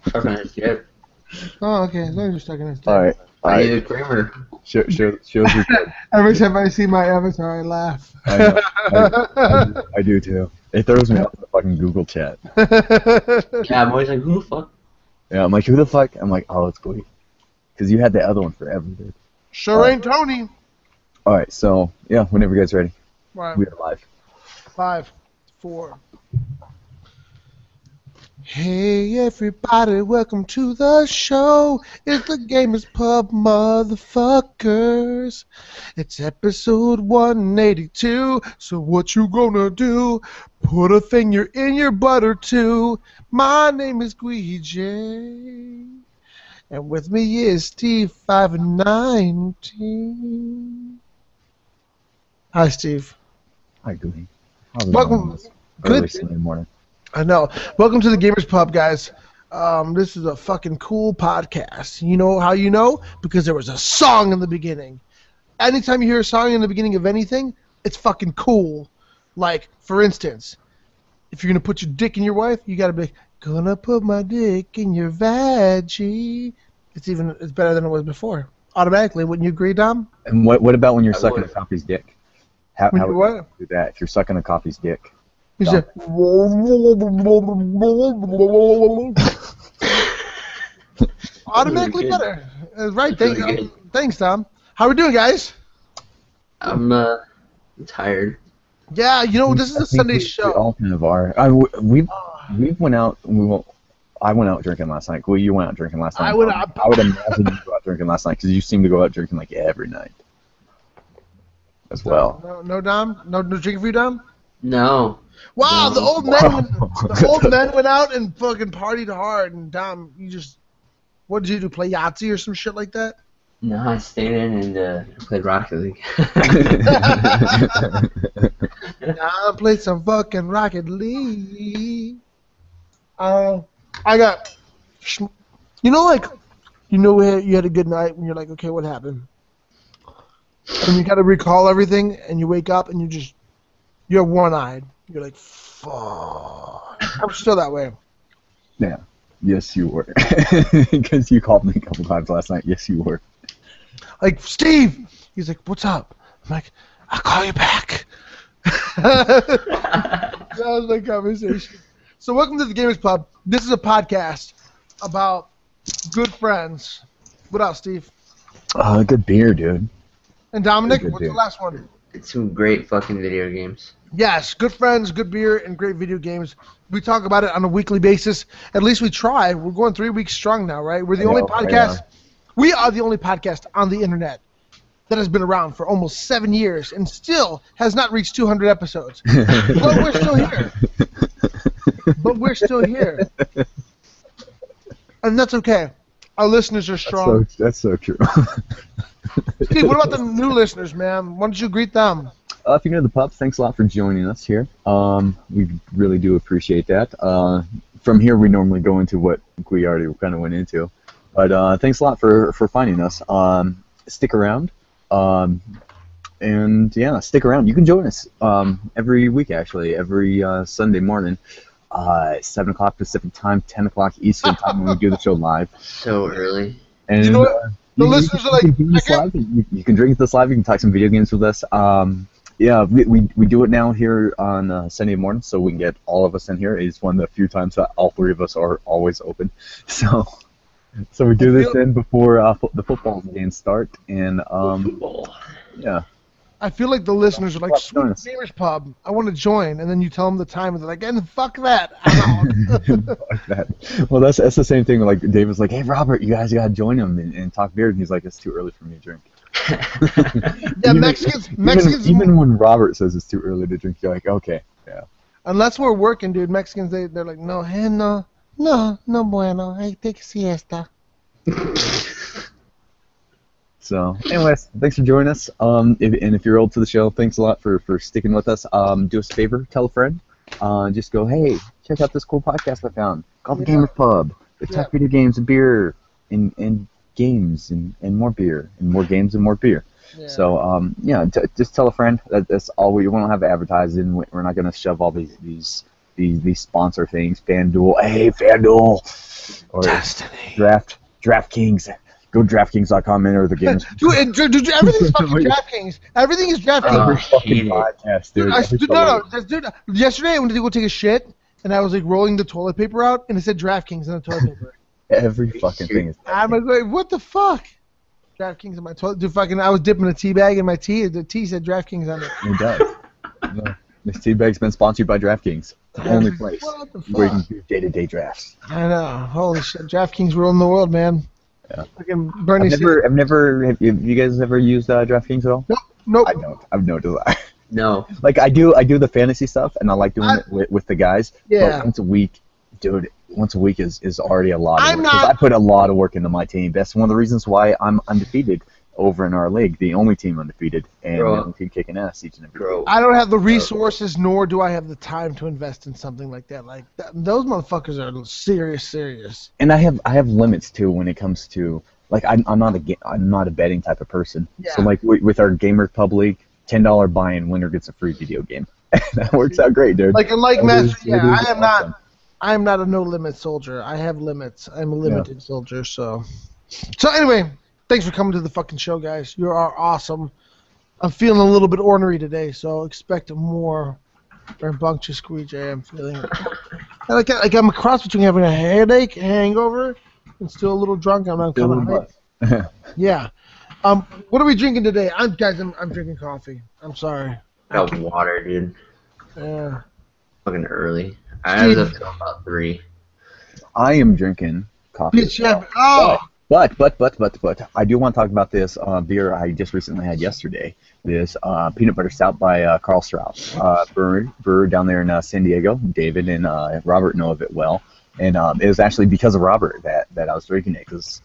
Stuck on his tip. Oh, okay. As long as you're stuck in his tip. All right. I need a creamer. Show us your card. Every time I see my avatar, I laugh. I know. I do too. It throws me off the fucking Google chat. Yeah, I'm always like, who the fuck? Yeah, I'm like, who the fuck? I'm like, oh, it's Glee. Because you had the other one forever, dude. Sure ain't Tony. All right, so, yeah, whenever you guys are ready. Right. We are live. 5, 4. Hey everybody, welcome to the show. It's the Gamers Pub, motherfuckers. It's episode 182. So what you gonna do? Put a finger in your butt or two. My name is Guije, and with me is Steve 519. Hi, Steve. Hi, Glee. How's it Welcome. going? Good. Early Sunday morning. I know. Welcome to the Gamers Pub, guys. This is a fucking cool podcast. You know how you know? Because there was a song in the beginning. Anytime you hear a song in the beginning of anything, it's fucking cool. Like, for instance, if you're going to put your dick in your wife, you got to be like, gonna put my dick in your vaggie. It's better than it was before. Automatically, wouldn't you agree, Dom? And what about when you're sucking a coffee's dick? How When you would what? you do that if you're sucking a coffee's dick? You said, automatically better. Right, thanks, Tom. How we doing, guys? I'm tired. Yeah, you know, this is a Sunday We show. all kind of are. We went out. I went out drinking last night. Well, you went out drinking last night. I would imagine you go out drinking last night because you seem to go out drinking like every night as well. No, Dom? No drinking for you, Dom? No. Wow, No. the old men went out and fucking partied hard, and Dom, what did you do, play Yahtzee or some shit like that? No, I stayed in and played Rocket League. I played some fucking Rocket League. You had a good night when you're like, okay, what happened? And you got to recall everything, and you wake up and you're one-eyed. You're like, fuck. I'm still that way. Yeah. Yes, you were. Because you called me a couple times last night. Yes, you were. Like, Steve! He's like, what's up? I'm like, I'll call you back. That was my conversation. So welcome to the Gamers Pub. This is a podcast about good friends. What else, Steve? Good beer, dude. And Dominic, Good what's beer. the last one? It's some great fucking video games. Yes, good friends, good beer, and great video games. We talk about it on a weekly basis. At least we try. We're going 3 weeks strong now, right? We're the only podcast. We are the only podcast on the internet that has been around for almost 7 years and still has not reached 200 episodes. But we're still here. And that's okay. Our listeners are strong. That's so true. Steve, what about the new listeners, man? Why don't you greet them? If you're new to the pub, thanks a lot for joining us here. We really do appreciate that. From here, we normally go into what we already kind of went into. But thanks a lot for finding us. Stick around. And yeah, stick around. You can join us every week, actually, every Sunday morning. 7 o'clock Pacific time, 10 o'clock Eastern time when we do the show live. So early. And You know what? The listeners are like, you can, you can drink this live. You can talk some video games with us. Yeah, we do it now here on Sunday morning, so we can get all of us in here. It's one of the few times that all 3 of us are always open. So we do this in before the football games start, and yeah. I feel like the listeners are like, sweet Gamers Pub, I want to join. And then you tell them the time, and they're like, and fuck that, I'm out. Fuck that. Well, that's the same thing. Like David's like, hey Robert, you guys gotta join him and talk beer, and he's like, it's too early for me to drink. Yeah, Mexicans. Even when Robert says it's too early to drink, you're like, okay, yeah. Unless we're working, dude, Mexicans, they're like, no bueno, I take siesta. So, anyways, thanks for joining us. If you're old to the show, thanks a lot for sticking with us. Do us a favor, tell a friend. Just go, hey, check out this cool podcast I found called The Gamer Pub. They talk video games and beer and games and more beer and more games and more beer. Yeah. So, yeah, just tell a friend. That's all we want to have advertising. We're not going to shove all these these sponsor things, FanDuel. Hey, FanDuel, or Destiny. DraftKings. Go DraftKings.com and enter the games. Dude, everything's fucking DraftKings. Everything is DraftKings. Every fucking hate it. podcast, dude. Dude, yesterday I went to go take a shit, and I was like rolling the toilet paper out, and it said DraftKings on the toilet paper. Every fucking thing is. I'm like, what the fuck? DraftKings in my toilet. Dude, fucking, I was dipping a tea bag in my tea. The tea said DraftKings on it. It does. No, this tea bag's been sponsored by DraftKings. The only place What the where you can fuck? do day-to-day drafts. I know. Holy shit. DraftKings ruling the world, man. Yeah. Fucking Bernie Have you guys ever used DraftKings at all? Nope. I don't. I have no desire. No. Like I do the fantasy stuff, and I like doing it with the guys. Yeah. But once a week, dude. Once a week is already a lot. I'm Of work, 'cause not- I put a lot of work into my team. That's one of the reasons why I'm undefeated over in our league, the only team undefeated, and Bro. the only team kicking ass each and every week. Bro. I don't have the resources, nor do I have the time to invest in something like that. Like those motherfuckers are serious. And I have limits too when it comes to like I'm not a betting type of person. Yeah. So like with our Gamer Pub League, $10 buy-in, winner gets a free video game. That works out great, dude. Like That Master, is- yeah, that is I am awesome. not. I am not a no-limit soldier. I have limits. I'm a limited soldier. So anyway, thanks for coming to the fucking show, guys. You are awesome. I'm feeling a little bit ornery today, so expect more rambunctious squeegee. I'm feeling. Like I'm a cross between having a headache, hangover, and still a little drunk. I'm kind of hyped. Yeah. What are we drinking today? I'm drinking coffee. I'm sorry. Got water, dude. Yeah. Fucking early. I have to feel about 3. I am drinking coffee. Bitch, yeah. Oh. But I do want to talk about this beer I just recently had yesterday. This peanut butter stout by Carl Strauss, brewer down there in San Diego. David and Robert know of it well, and it was actually because of Robert that I was drinking it, because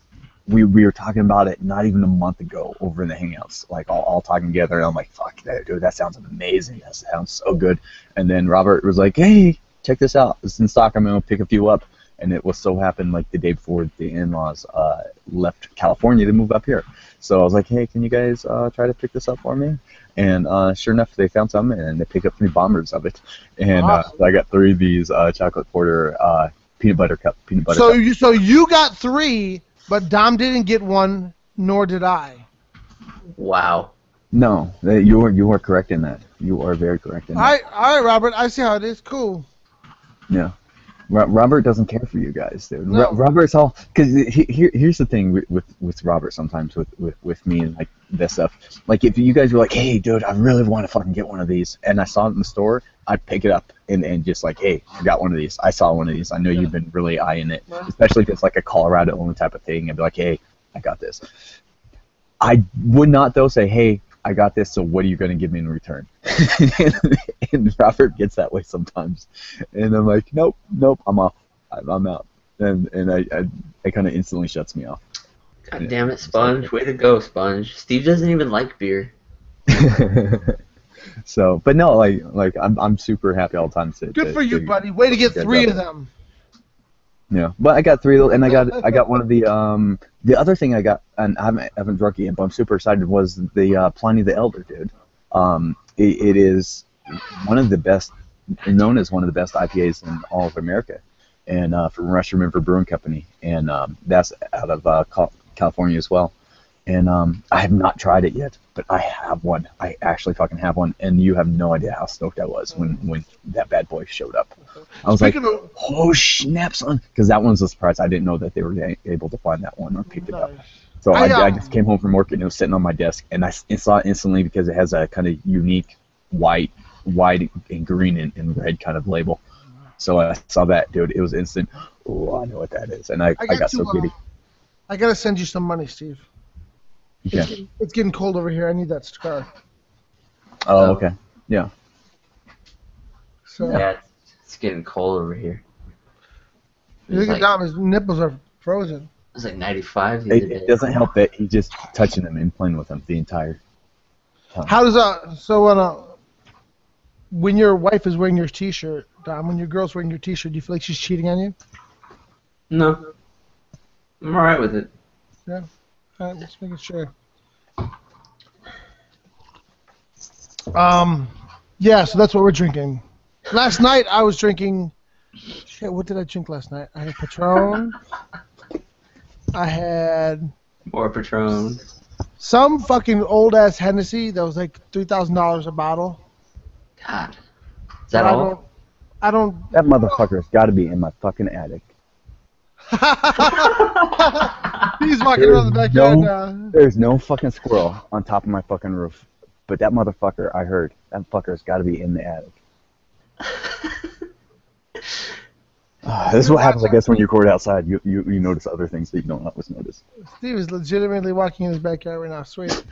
we were talking about it not even a month ago over in the Hangouts, like all talking together, and I'm like, fuck that, dude, that sounds amazing, that sounds so good. And then Robert was like, hey, check this out, it's in stock, I'm gonna pick a few up. And it was so happened like the day before the in-laws left California to move up here. So I was like, hey, can you guys try to pick this up for me? And sure enough, they found some, and they picked up 3 bombers of it. And Awesome. so I got 3 of these chocolate porter peanut butter cup. So you got 3, but Dom didn't get 1, nor did I. Wow. No, you are correct in that. You are very correct in that. All right, Robert. I see how it is. Cool. Yeah. Robert doesn't care for you guys, dude. No. Robert's all because here's the thing with Robert sometimes with me and like this stuff. Like if you guys were like, hey, dude, I really want to fucking get one of these, and I saw it in the store, I'd pick it up and just like, hey, I got one of these. I saw one of these. I know you've been really eyeing it, especially if it's like a Colorado only type of thing. I'd be like, hey, I got this. I would not though say, hey, I got this, so what are you going to give me in return? And Robert gets that way sometimes. And I'm like, nope, I'm off. I'm out. And it kind of instantly shuts me off. God damn it, Sponge. Way to go, Sponge. Steve doesn't even like beer. So, but no, like I'm super happy all the time. Good for you, buddy. Way to get 3 of them. Yeah, but I got 3 of those, and I got one of the other thing I got, and I haven't drunk it yet, but I'm super excited, was the Pliny the Elder, dude. It is one of the best, known as one of the best IPAs in all of America, and from Russian River Brewing Company, and that's out of California as well. And I have not tried it yet, but I have one. I actually fucking have one, and you have no idea how stoked I was when that bad boy showed up. I was Speaking like, of- oh snap, son! Because that one's a surprise. I didn't know that they were able to find that one or picked it up. So I just came home from work and it was sitting on my desk, and I saw it instantly because it has a kind of unique white and green and red kind of label. So I saw that, dude. It was instant. Oh, I know what that is, and I got so giddy. I gotta send you some money, Steve. Yeah. It's getting cold over here. I need that scar. Oh, okay. Yeah. So Yeah, it's getting cold over here. look at Dom. His nipples are frozen. It was like 95 the other day. It doesn't help that he's just touching them and playing with them the entire time. How does when your wife is wearing your T-shirt, Dom, when your girl's wearing your T-shirt, do you feel like she's cheating on you? No. I'm alright with it. Yeah. All right, just making sure. Yeah, so that's what we're drinking. Last night I was drinking. Shit, what did I drink last night? I had Patron. I had More Patron. some fucking old ass Hennessy that was like $3,000 a bottle. God. Is that But all? I don't. That motherfucker's got to be in my fucking attic. He's walking around the backyard now. There's no fucking squirrel on top of my fucking roof. But that motherfucker, I heard, that fucker's got to be in the attic. This is what happens, I guess, when you record outside. You notice other things that you don't always notice. Steve is legitimately walking in his backyard right now. Sweet.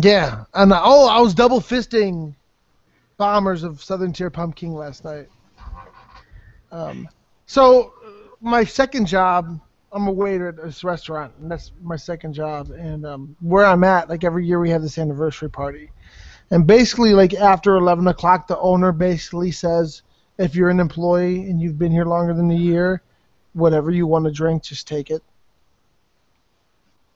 Yeah, and I was double fisting Bombers of Southern Tier Pumpkin last night. So my second job, I'm a waiter at this restaurant, and that's my second job. And where I'm at, like every year we have this anniversary party, and basically like after 11 o'clock, the owner basically says, if you're an employee and you've been here longer than a year, whatever you want to drink, just take it.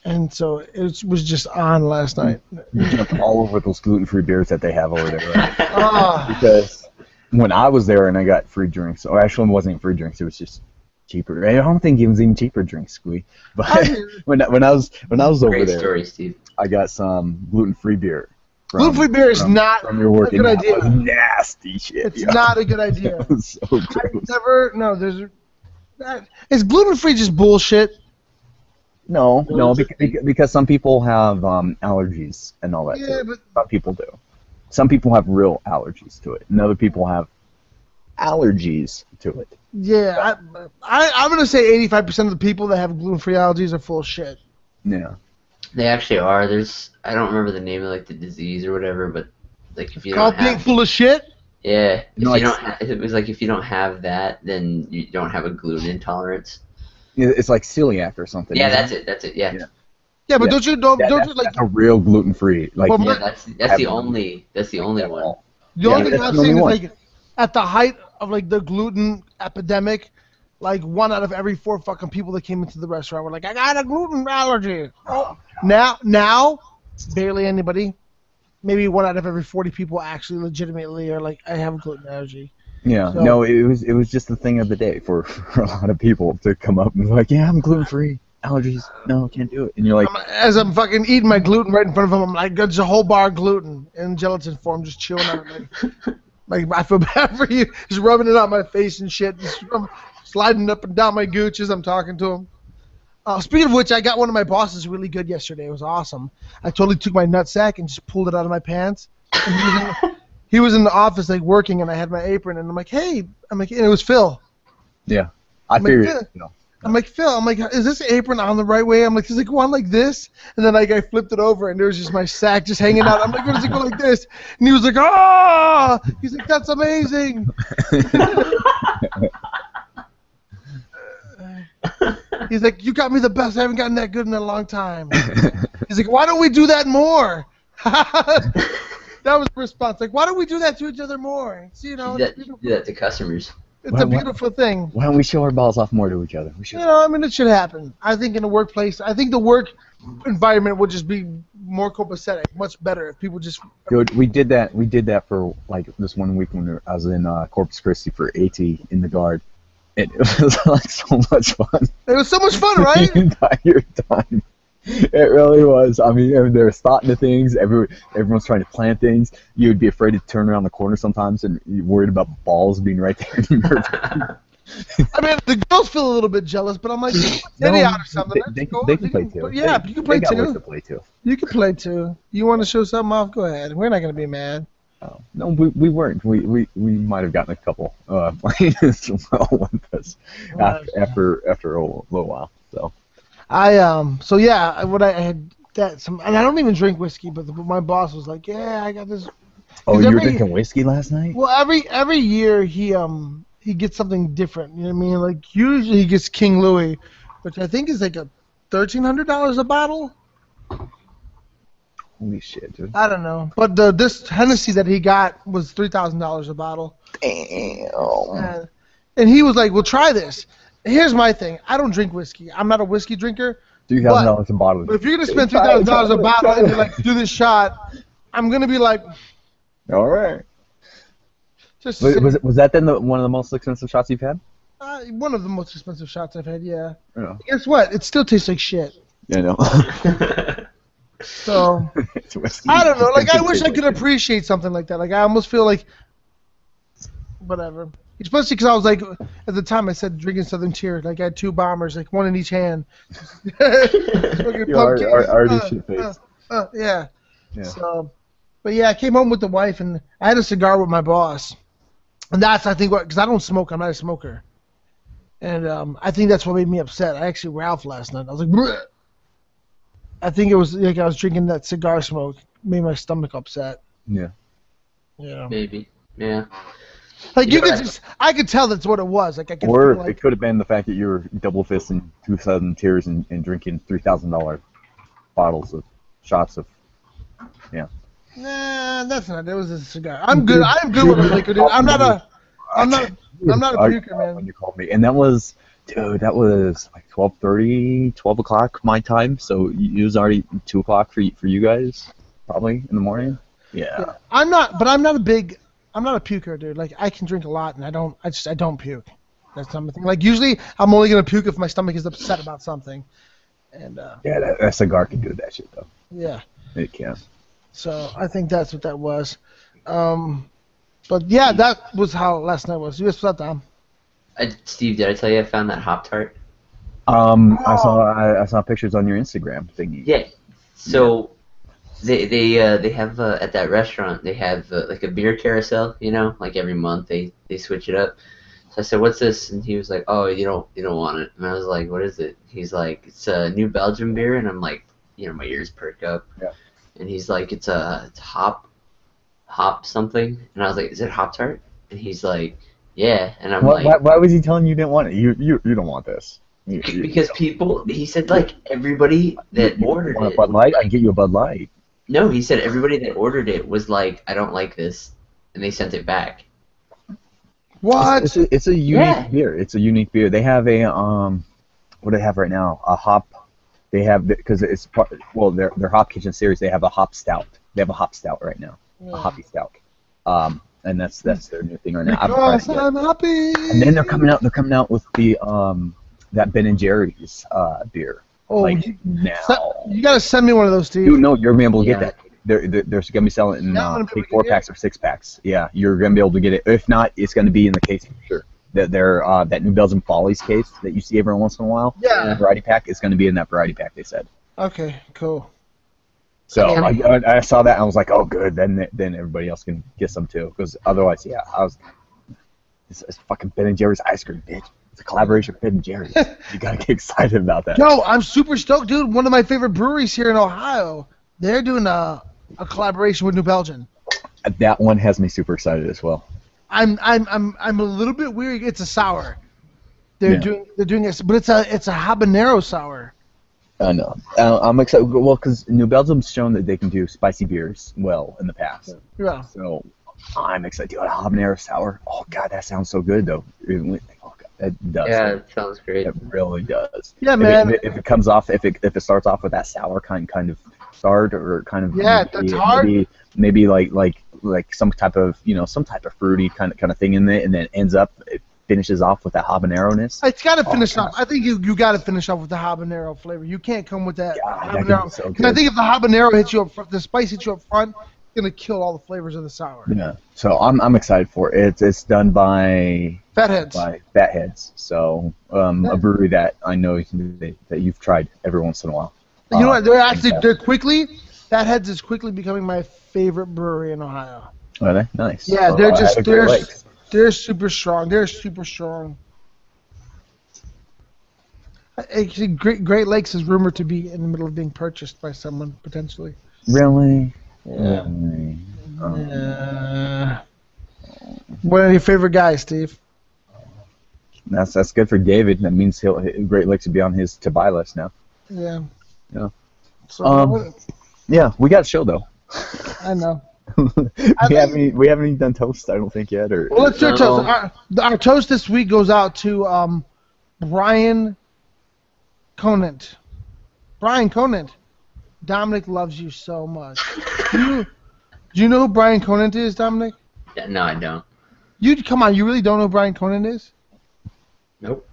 And so it was just on last night. You jumped all over those gluten-free beers that they have over there, right? Ah. Because when I was there and I got free drinks, or actually it wasn't free drinks, it was just cheaper. I don't think it was even cheaper drinks, Squee. But when I was over Great there, story, Steve. I got some gluten-free beer. Gluten-free beer is not from your work. a good idea. That was nasty shit. It's yo. not a good idea. That was so gross. Is gluten-free just bullshit? No, because some people have allergies and all that. Yeah, too. but Some people do. Some people have real allergies to it, and other people have allergies to it. yeah, I'm gonna say 85% of the people that have gluten-free allergies are full of shit. Yeah. They actually are. I don't remember the name of like the disease or whatever, but like if you Called don't have, being full of shit. yeah, if No, you it's- don't, it was like if you don't have that, then you don't have a gluten intolerance. It's like celiac or something. Yeah, isn't that's it. Yeah, Yeah. Yeah, but Yeah. don't you That's like a real gluten-free. Like, Well, yeah, my- that's the only one. the only thing that's I'm the only saying is one. like at the height of like the gluten epidemic, like 1 out of every 4 fucking people that came into the restaurant were like, I got a gluten allergy. Oh. Now, barely anybody. Maybe 1 out of every 40 people actually legitimately are like, I have a gluten allergy. Yeah, So- no, it was just the thing of the day for a lot of people to come up and be like, yeah, I'm gluten-free. Allergies, no, can't do it. And you're like, As I'm fucking eating my gluten right in front of him, I'm like, there's a whole bar of gluten in gelatin form, just chewing on it. Like, I feel bad for you, just rubbing it on my face and shit, just sliding up and down my gooch as I'm talking to him. Speaking of which, I got one of my bosses really good yesterday. It was awesome. I totally took my nutsack and just pulled it out of my pants. And he was in the office like working, and I had my apron, and I'm like, hey, and it was Phil. yeah, I I'm like, figured "Yeah." it. You know. I'm like, Phil, is this apron on the right way? I'm like, does it go on like this? And then like I flipped it over, and there was just my sack just hanging out. I'm like, what does it go like this? And he was like, ah! He's like, that's amazing. He's like, you got me the best. I haven't gotten that good in a long time. He's like, why don't we do that more? That was the response. Like, why don't we do that to each other more? It's, you know, Do it's, do that to customers. it's a beautiful thing. Why don't we show our balls off more to each other? We should. You know, I mean, it should happen. I think in the workplace, I think the work environment would just be more copacetic, much better if people just. Dude, we did that for like this one week when I was in Corpus Christi for AT in the guard. It was like so much fun. It was so much fun, right? The entire time. It really was. I mean, there was thought into things. Everyone's trying to plan things. You would be afraid to turn around the corner sometimes, and you're worried about balls being right there. I mean, the girls feel a little bit jealous, but I'm like, Teddy out or something. They That's cool. can play too. Yeah, you can play they got ways too. to play too. You can play too. You want to show something off? Go ahead. We're not gonna be mad. Oh, no, we weren't. We might have gotten a couple playing as well with us after a little while. So So yeah, I had that some, and I don't even drink whiskey, but my boss was like, yeah, I got this. oh, 'Cause you were every- drinking whiskey last night? Well, every year he gets something different. You know what I mean? Like usually he gets King Louis, which I think is like a $1,300 a bottle. Holy shit, dude! I don't know, but this Hennessy that he got was $3,000 a bottle. Damn. And he was like, "Well, try this." Here's my thing: I don't drink whiskey. I'm not a whiskey drinker. $3,000 a bottle. But if you're gonna spend $3,000 a bottle and you're like, "Do this shot," I'm gonna be like, All right. Just Was that then one of the most expensive shots you've had? one of the most expensive shots I've had. Yeah. Yeah. Guess what? It still tastes like shit. Yeah, I know. So It's whiskey. I don't know. Like I wish I could appreciate something like that. Like I almost feel like whatever. Especially because I was like, at the time I said drinking Southern Tier. Like I had 2 bombers, like one in each hand. You already shit-faced. Yeah. Yeah. So, but yeah, I came home with the wife and I had a cigar with my boss, and that's I think what because I don't smoke. I'm not a smoker, and I think that's what made me upset. I actually Ralph last night. I was like, bleh. I think it was like I was drinking that cigar smoke made my stomach upset. Yeah. Yeah. Maybe. Yeah. Like you Yeah. could just, I could tell that's what it was. Like I could Or feel like, it could have been the fact that you were double fisting 2,000 tiers and drinking $3,000 bottles of shots of. Yeah. nah, that's not. It was a cigar. I'm good. I'm good with liquor, dude. I'm not a puker, man. When you called me, and that was like 12:30, 12 o'clock my time. So it was already 2 o'clock for you guys, probably in the morning. Yeah. I'm not a puker, dude. Like I can drink a lot, and I don't puke. That's something. Like usually, I'm only gonna puke if my stomach is upset about something. And Yeah, that cigar can do that shit though. yeah, It can. so I think that's what that was. But yeah, that was how last night was. You just that down. Steve, did I tell you I found that Hop Tart? I saw pictures on your Instagram thingy. Yeah. So they have at that restaurant they have like a beer carousel. You know, like every month they switch it up. So I said, "What's this?" And he was like, "Oh, you don't want it." And I was like, "What is it?" He's like, "It's a New Belgium beer," and I'm like, my ears perk up. Yeah. And he's like, "It's hop something," and I was like, "Is it Hop Tart?" And he's like, "Yeah," and I'm like, Why was he telling you didn't want it? You don't want this. because he said like everybody that ordered want a it. Bud Light? I can get you a Bud Light. No, he said everybody that ordered it was like, "I don't like this," and they sent it back. What? It's a unique Yeah. beer. It's a unique beer. They have a what do they have right now? A hop. They have because it's their Hop Kitchen series. They have a hop stout. They have a hop stout right now. A hoppy stout. And that's their new thing right now. Because I'm happy. And then they're coming out with the that Ben and Jerry's beer. Oh, like you now. gotta send me one of those, Steve. Dude, no, you're gonna be able to Yeah. get that. They're gonna be selling it in Yeah, I'm gonna be able to 4-packs or 6-packs. Yeah, you're gonna be able to get it. If not, it's gonna be in the case for sure. That New Belgium Follies case that you see every once in a while. Yeah. Variety pack is gonna be in that variety pack. They said. Okay, cool. So Yeah. I saw that and I was like, oh, good. Then everybody else can get some too. Because otherwise, yeah, it's fucking Ben and Jerry's ice cream, bitch. It's a collaboration with Ben and Jerry's. You gotta get excited about that. Yo, I'm super stoked, dude. One of my favorite breweries here in Ohio. They're doing a collaboration with New Belgium. That one has me super excited as well. I'm a little bit weird. It's a sour. They're doing this, but it's a habanero sour. I know. I'm excited. Well, because New Belgium's shown that they can do spicy beers well in the past. Yeah. So I'm excited. Dude, a habanero sour. Oh God, that sounds so good though. Oh God, that does. Yeah, it sounds great. It really does. Yeah, If man. if it comes off, if it starts off with that sour kind of start or kind of that's hard. Maybe like some type of fruity kind of thing in it, and then ends up it finishes off with that habanero-ness. It's got to finish off. I think you got to finish off with the habanero flavor. You can't come with that God, that could habanero. be so 'Cause good. I think if the habanero hits you up front, the spice hits you up front, it's gonna kill all the flavors of the sour. Yeah. So I'm excited for it. It's done by Fatheads. Fatheads. So a brewery that I know that you've tried every once in a while. You know what? Fatheads is quickly becoming my favorite brewery in Ohio. Are they? Nice. Yeah, Oh, they're I just had Great Lakes. they're super strong. They're super strong. Actually, Great Lakes is rumored to be in the middle of being purchased by someone potentially. Really? Yeah. Really? One of your favorite guys, Steve? That's good for David. That means Great Lakes will be on his to buy list now. Yeah. Yeah. So Yeah, we got a show though. I know. we haven't even done toast, I don't think yet. Well, let's do a toast. Our toast this week goes out to Brian Conant. Brian Conant. Dominic loves you so much. Do you know who Brian Conant is, Dominic? Yeah, no, I don't. You come on, you really don't know who Brian Conan is? Nope.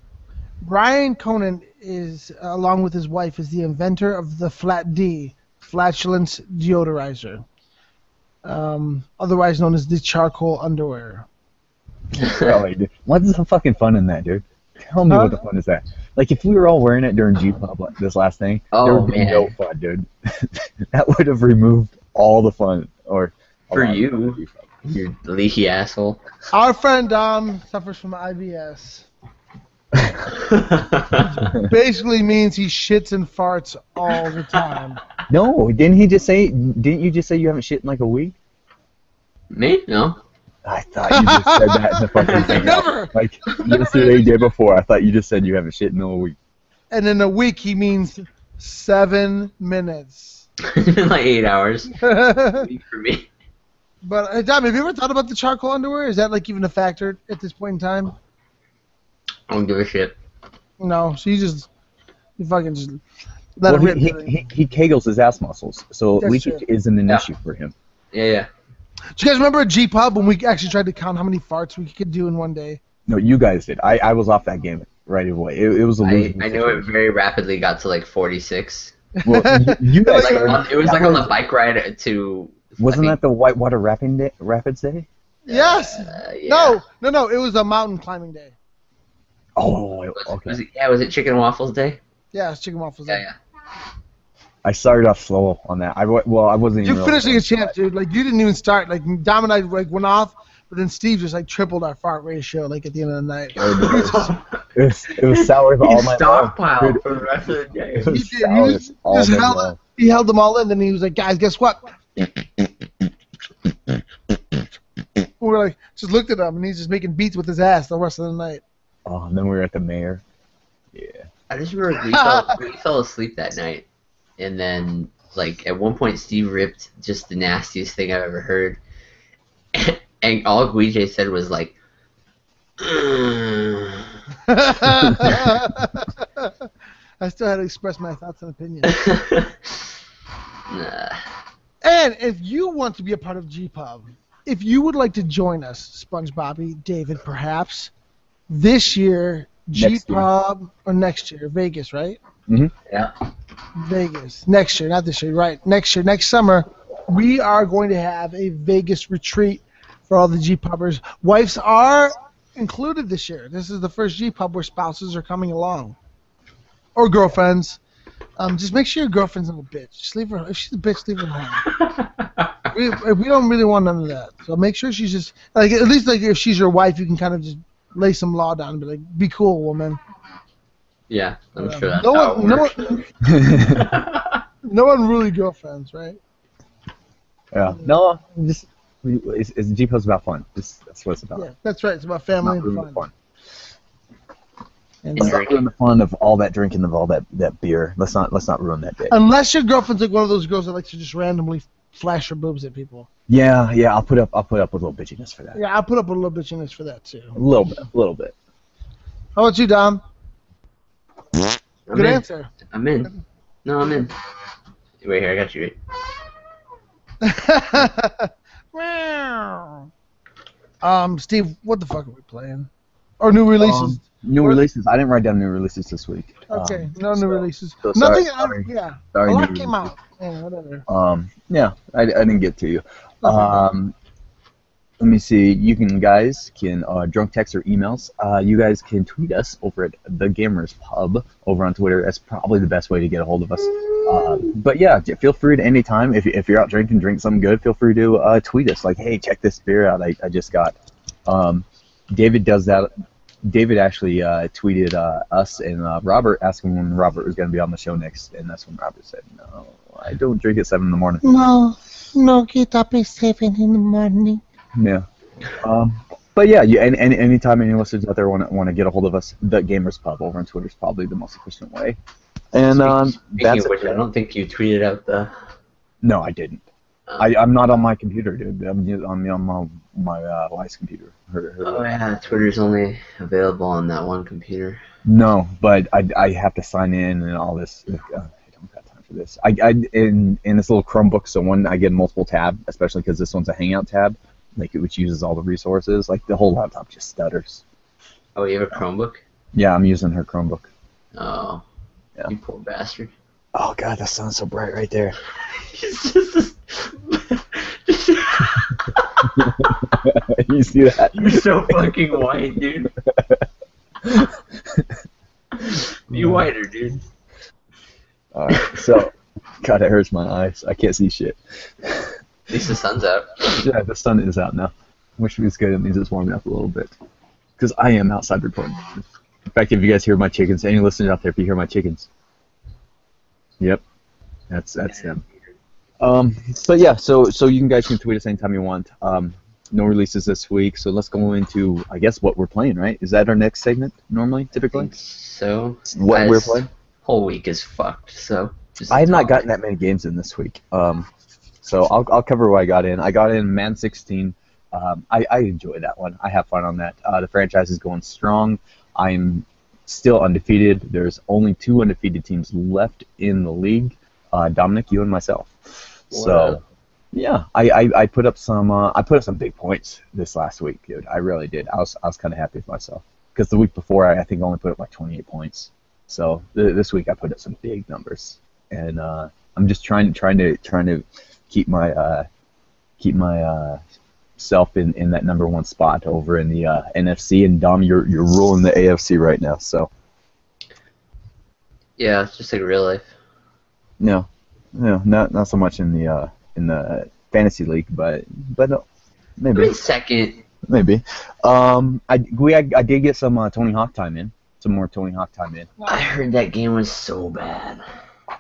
Brian Conan is, along with his wife, is the inventor of the Flat D, flatulence deodorizer, otherwise known as the charcoal underwear. Really, dude. What's the fucking fun in that, dude? Tell me what the fun is that. Like, if we were all wearing it during G-Pub, like this last thing, there would be no fun, dude. That would have removed all the fun. Or for you, you leaky asshole. Our friend Dom suffers from IBS. Basically means he shits and farts all the time. No, didn't you just say you haven't shit in like a week? Me? No. I thought you just said that in the fucking thing. Never. Like yesterday, day before, I thought you just said you haven't shit in a week. And in a week, he means 7 minutes. It's been like 8 hours. For me. But Dom, have you ever thought about the charcoal underwear? Is that like even a factor at this point in time? I don't give a shit. No, so you fucking just let it rip. He kegels his ass muscles, so That's leakage true. isn't an issue for him. Yeah. Do you guys remember at G-Pub when we actually tried to count how many farts we could do in one day? No, you guys did. I was off that game right away. It was a losing I know it very rapidly got to like 46. Well, you guys It was like on the bike ride to. Wasn't that the Whitewater Rapids Day? Yes. Yeah. No. It was a mountain climbing day. Oh, okay. Was it Chicken and Waffles Day? Yeah, it's chicken waffles. Day. Yeah. I started off slow on that. I wasn't even. You finished like a champ, dude. Like you didn't even start. Like Dom and I like went off, but then Steve just like tripled our fart ratio like at the end of the night. It was sour all night long. Stockpile for the rest of the day. It was sour all night long. He held them all in, then he was like, "Guys, guess what?" We're like, just looked at him, and he's just making beats with his ass the rest of the night. Oh, and then we were at the mayor. Yeah. I just remember we fell asleep that night, and then like at one point Steve ripped just the nastiest thing I've ever heard, and all Guije said was like, I still had to express my thoughts and opinions. nah. And if you want to be a part of G-Pub, if you would like to join us, SpongeBobby, David, perhaps, this year, G-Pub, or next year, Vegas, right? Mm-hmm. Yeah. Vegas. Next year, not this year, right. Next year, next summer, we are going to have a Vegas retreat for all the G-Pubbers. Wives are included this year. This is the first G-Pub where spouses are coming along. Or girlfriends. Just make sure your girlfriend's not a bitch. Just leave her. If she's a bitch, leave her alone. we don't really want none of that. So make sure she's just like at least like if she's your wife, you can kind of just lay some law down and be like, "Be cool, woman." Yeah, I'm sure that's no how one, it works. no one really girlfriends, right? Yeah. No, just it's G-Pub's about fun. That's what it's about. Yeah, that's right. It's about family Not and ruin the fun. fun. And Let's not ruin the fun of all that drinking of all that beer. Let's not ruin that day. unless your girlfriend's like one of those girls that likes to just randomly flash her boobs at people. Yeah. I'll put up with a little bitchiness for that. Yeah, I'll put up a little bitchiness for that too. A little bit. How about you, Dom? I'm Good in. answer. I'm in. No, I'm in. Wait here, I got you. Steve, what the fuck are we playing? Or new releases? New releases. I didn't write down new releases this week. Okay, no new releases. so sorry, Nothing. sorry. Yeah, Sorry, a lot new came out. Yeah, whatever. Yeah, I didn't get to you. Let me see. You guys can drunk text or emails. You guys can tweet us over at the Gamers Pub over on Twitter. That's probably the best way to get a hold of us. But yeah, feel free to anytime if you're out drinking, drink something good. Feel free to tweet us like, hey, check this beer out I just got. David does that. David actually tweeted us and Robert asking when Robert was going to be on the show next, and that's when Robert said, no, I don't drink at 7 in the morning. No, get up at 7 in the morning. Yeah. But yeah, anytime any listeners out there want to get a hold of us, the Gamers Pub over on Twitter is probably the most efficient way. And Speaking that's of which, it. I don't think you tweeted out the. No, I didn't. I'm not on my computer, dude. I'm on my wife's computer. Oh yeah, Twitter's only available on that one computer. No, but I have to sign in and all this. I don't got time for this. I in this little Chromebook, so when I get multiple tab, especially because this one's a Hangout tab, like which uses all the resources. Like the whole laptop just stutters. Oh, you have a Chromebook? Yeah, I'm using her Chromebook. Oh, Yeah. you poor bastard. Oh god, the sun's so bright right there. It's just You see that? You're so fucking white, dude. Be whiter, dude. Alright, so god, it hurts my eyes. I can't see shit. At least the sun's out. Yeah, the sun is out now, which means good. It means it's warming up a little bit. Because I am outside recording. In fact, if you guys hear my chickens, any listeners out there, if you hear my chickens, yep, that's them. So yeah, so you guys can tweet us anytime you want. No releases this week, so let's go into, I guess, what we're playing. Right? Is that our next segment normally, typically? So What we're playing? Whole week is fucked. So I have not gotten that many games in this week. So I'll cover what I got in. I got in Man 16. I enjoy that one. I have fun on that. The franchise is going strong. I'm still undefeated. There's only 2 undefeated teams left in the league. Dominic, you and myself. So yeah, I put up some big points this last week, dude. I really did. I was kind of happy with myself because the week before I think I only put up like 28 points. So this week I put up some big numbers, and I'm just trying to keep my self in that number 1 spot over in the NFC. And Dom, you're ruling the AFC right now. So yeah, it's just like real life. no, not so much in the fantasy league, but no, maybe second. maybe. I did get some Tony Hawk time in. Some more Tony Hawk time in. I heard that game was so bad.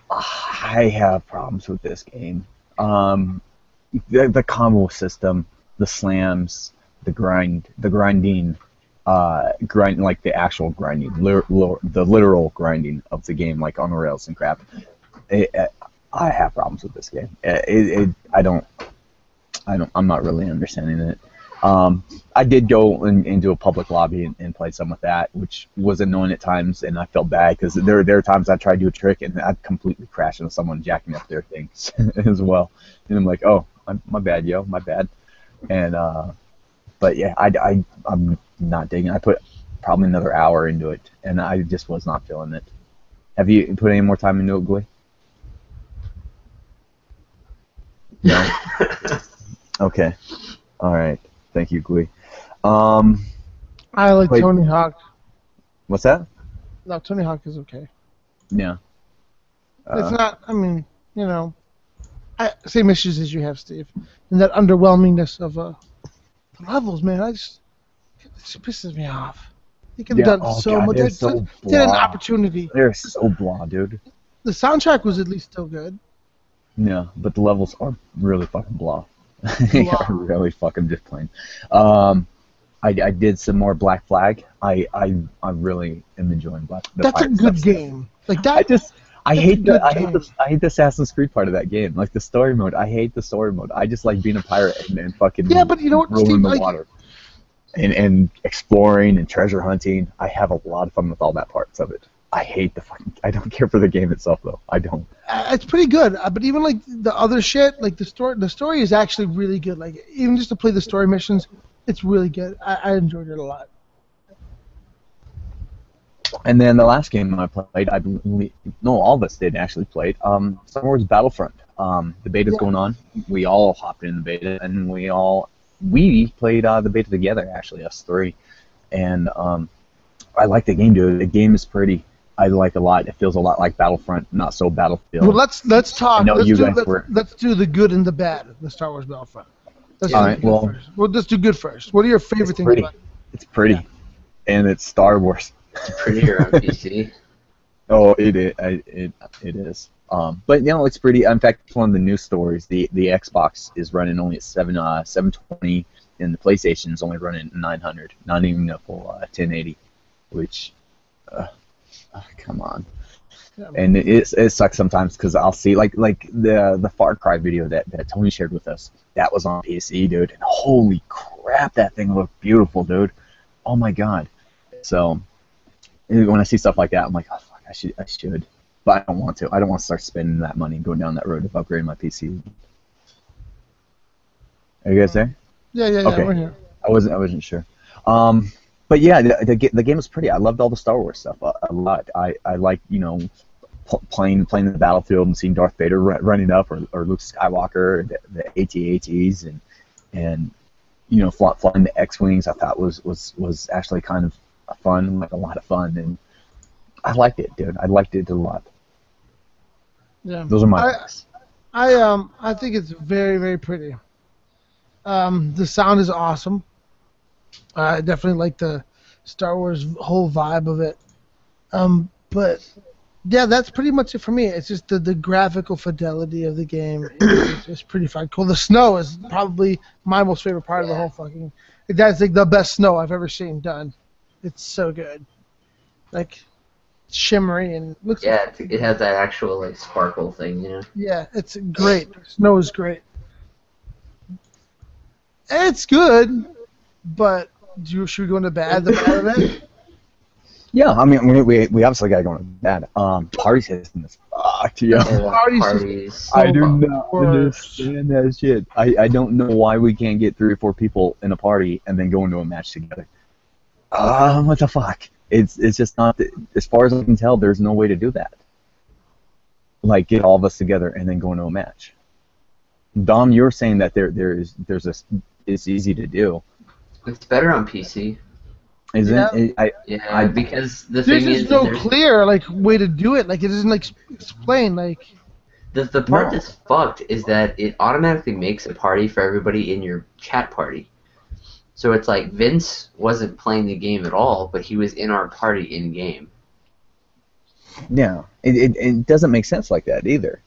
I have problems with this game. The combo system, the slams, the grinding, like the actual grinding, the literal grinding of the game, like on rails and crap. I have problems with this game. I'm not really understanding it. I did go into a public lobby and play some with that, which was annoying at times, and I felt bad because there are times I tried to do a trick and I'd completely crash into someone jacking up their things as well. And I'm like, oh, my bad, yo, my bad. And but yeah, I'm not digging it. I put probably another hour into it, and I just was not feeling it. Have you put any more time into it, Gui? No. Okay. All right. Thank you, Gui. I like Tony Hawk. What's that? No, Tony Hawk is okay. Yeah. It's not. I mean, same issues as you have, Steve, and that underwhelmingness of the levels, man. It just pisses me off. They could have done so much. They had an opportunity. They're so blah, dude. The soundtrack was at least still good. Yeah, but the levels are really fucking blah. They are really fucking just plain. I did some more Black Flag. I really am enjoying Black. That's a good game. Like that. I hate the Assassin's Creed part of that game. Like the story mode. I hate the story mode. I just like being a pirate and fucking but you know what, rolling Steve, in the water. And exploring and treasure hunting. I have a lot of fun with all that parts of it. I hate I don't care for the game itself though. I don't. It's pretty good, but even like the other shit, like the story is actually really good. Like even just to play the story missions, it's really good. I enjoyed it a lot. And then the last game I played, I believe, no, all of us did actually play Star Wars Battlefront. The beta's going on. We all hopped in the beta, and we played the beta together. Actually, us 3, and I like the game, dude. The game is pretty. I like it a lot. It feels a lot like Battlefront, not so Battlefield. Well, let's talk. Let's do the good and the bad of the Star Wars Battlefront. All right. Well, let's do good first. What are your favorite things about it? It's pretty, and it's Star Wars. It's prettier on PC. Oh, it is. But it's pretty. In fact, it's one of the news stories. The Xbox is running only at 720, and the PlayStation is only running 900. Not even a full 1080, which. Come on. Yeah, and it sucks sometimes because I'll see like the Far Cry video that Tony shared with us. That was on PC, dude. And holy crap, that thing looked beautiful, dude. Oh my god. So when I see stuff like that, I'm like, oh fuck, I should. But I don't want to. I don't want to start spending that money and going down that road of upgrading my PC. Are you guys there? Yeah, Okay. we're here. I wasn't sure. But yeah, the game was pretty. I loved all the Star Wars stuff a lot. I like playing the battlefield and seeing Darth Vader running up, or Luke Skywalker, the AT-ATs, and flying the X-wings. I thought was actually kind of fun, like a lot of fun, and I liked it, dude. I liked it a lot. Yeah. Those are my picks. I think it's very, very pretty. The sound is awesome. I definitely like the Star Wars whole vibe of it. But yeah, that's pretty much it for me. It's just the graphical fidelity of the game is just pretty fucking cool. The snow is probably my most favorite part of the whole fucking. That's like the best snow I've ever seen done. It's so good, like shimmery and looks. Yeah, it has that actual like sparkle thing, you know. Yeah, it's great. Snow is great. It's good, but should we go into bad? The bad of it? Yeah, I mean, we obviously got to go into that. Party system is fucked, yo. Parties. I do not understand that shit. I don't know why we can't get 3 or 4 people in a party and then go into a match together. What the fuck? It's just not. As far as I can tell, there's no way to do that. Like, get all of us together and then go into a match. Dom, you're saying that it's easy to do. It's better on PC. Isn't it? Yeah, because the There's thing just is, no clear like way to do it. Like it doesn't like explain like. the part that's fucked is that it automatically makes a party for everybody in your chat party. So it's like Vince wasn't playing the game at all, but he was in our party in game. Yeah, it doesn't make sense like that either.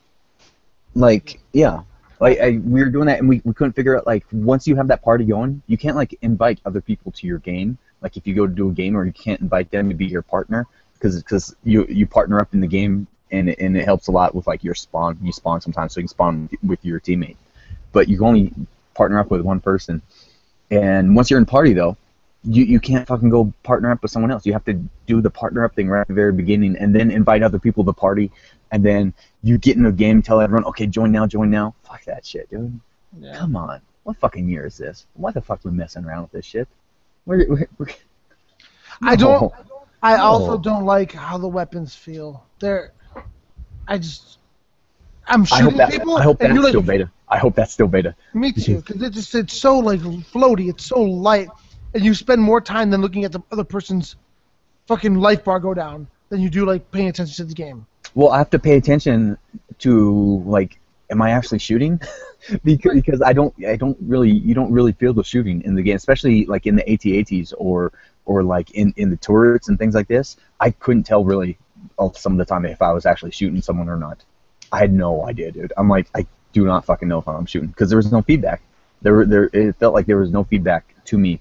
Like, yeah. Like we were doing that and we couldn't figure out, like, once you have that party going, you can't like invite other people to your game. Like if you go to do a game, or you can't invite them to be your partner because you partner up in the game, and it helps a lot with like your spawn. You spawn sometimes, so you can spawn with your teammate, but you can only partner up with one person. And once you're in party though, you can't fucking go partner up with someone else. You have to do the partner up thing right at the very beginning, and then invite other people to the party, and then you get in the game, tell everyone, okay, join now. Fuck that shit, dude. Yeah. Come on. What fucking year is this? Why the fuck are we messing around with this shit? We're I also don't like how the weapons feel. I'm shooting people. I hope and that's you're still like, beta. I hope that's still beta. Me too, because it's so like floaty. It's so light, and you spend more time than looking at the other person's fucking life bar go down than you do like paying attention to the game. Well, I have to pay attention to, like, am I actually shooting? because you don't really feel the shooting in the game, especially like in the AT-ATs or like in the turrets and things like this. I couldn't tell really some of the time if I was actually shooting someone or not. I had no idea, dude. I'm like, I do not fucking know if I'm shooting because there was no feedback. It felt like there was no feedback to me.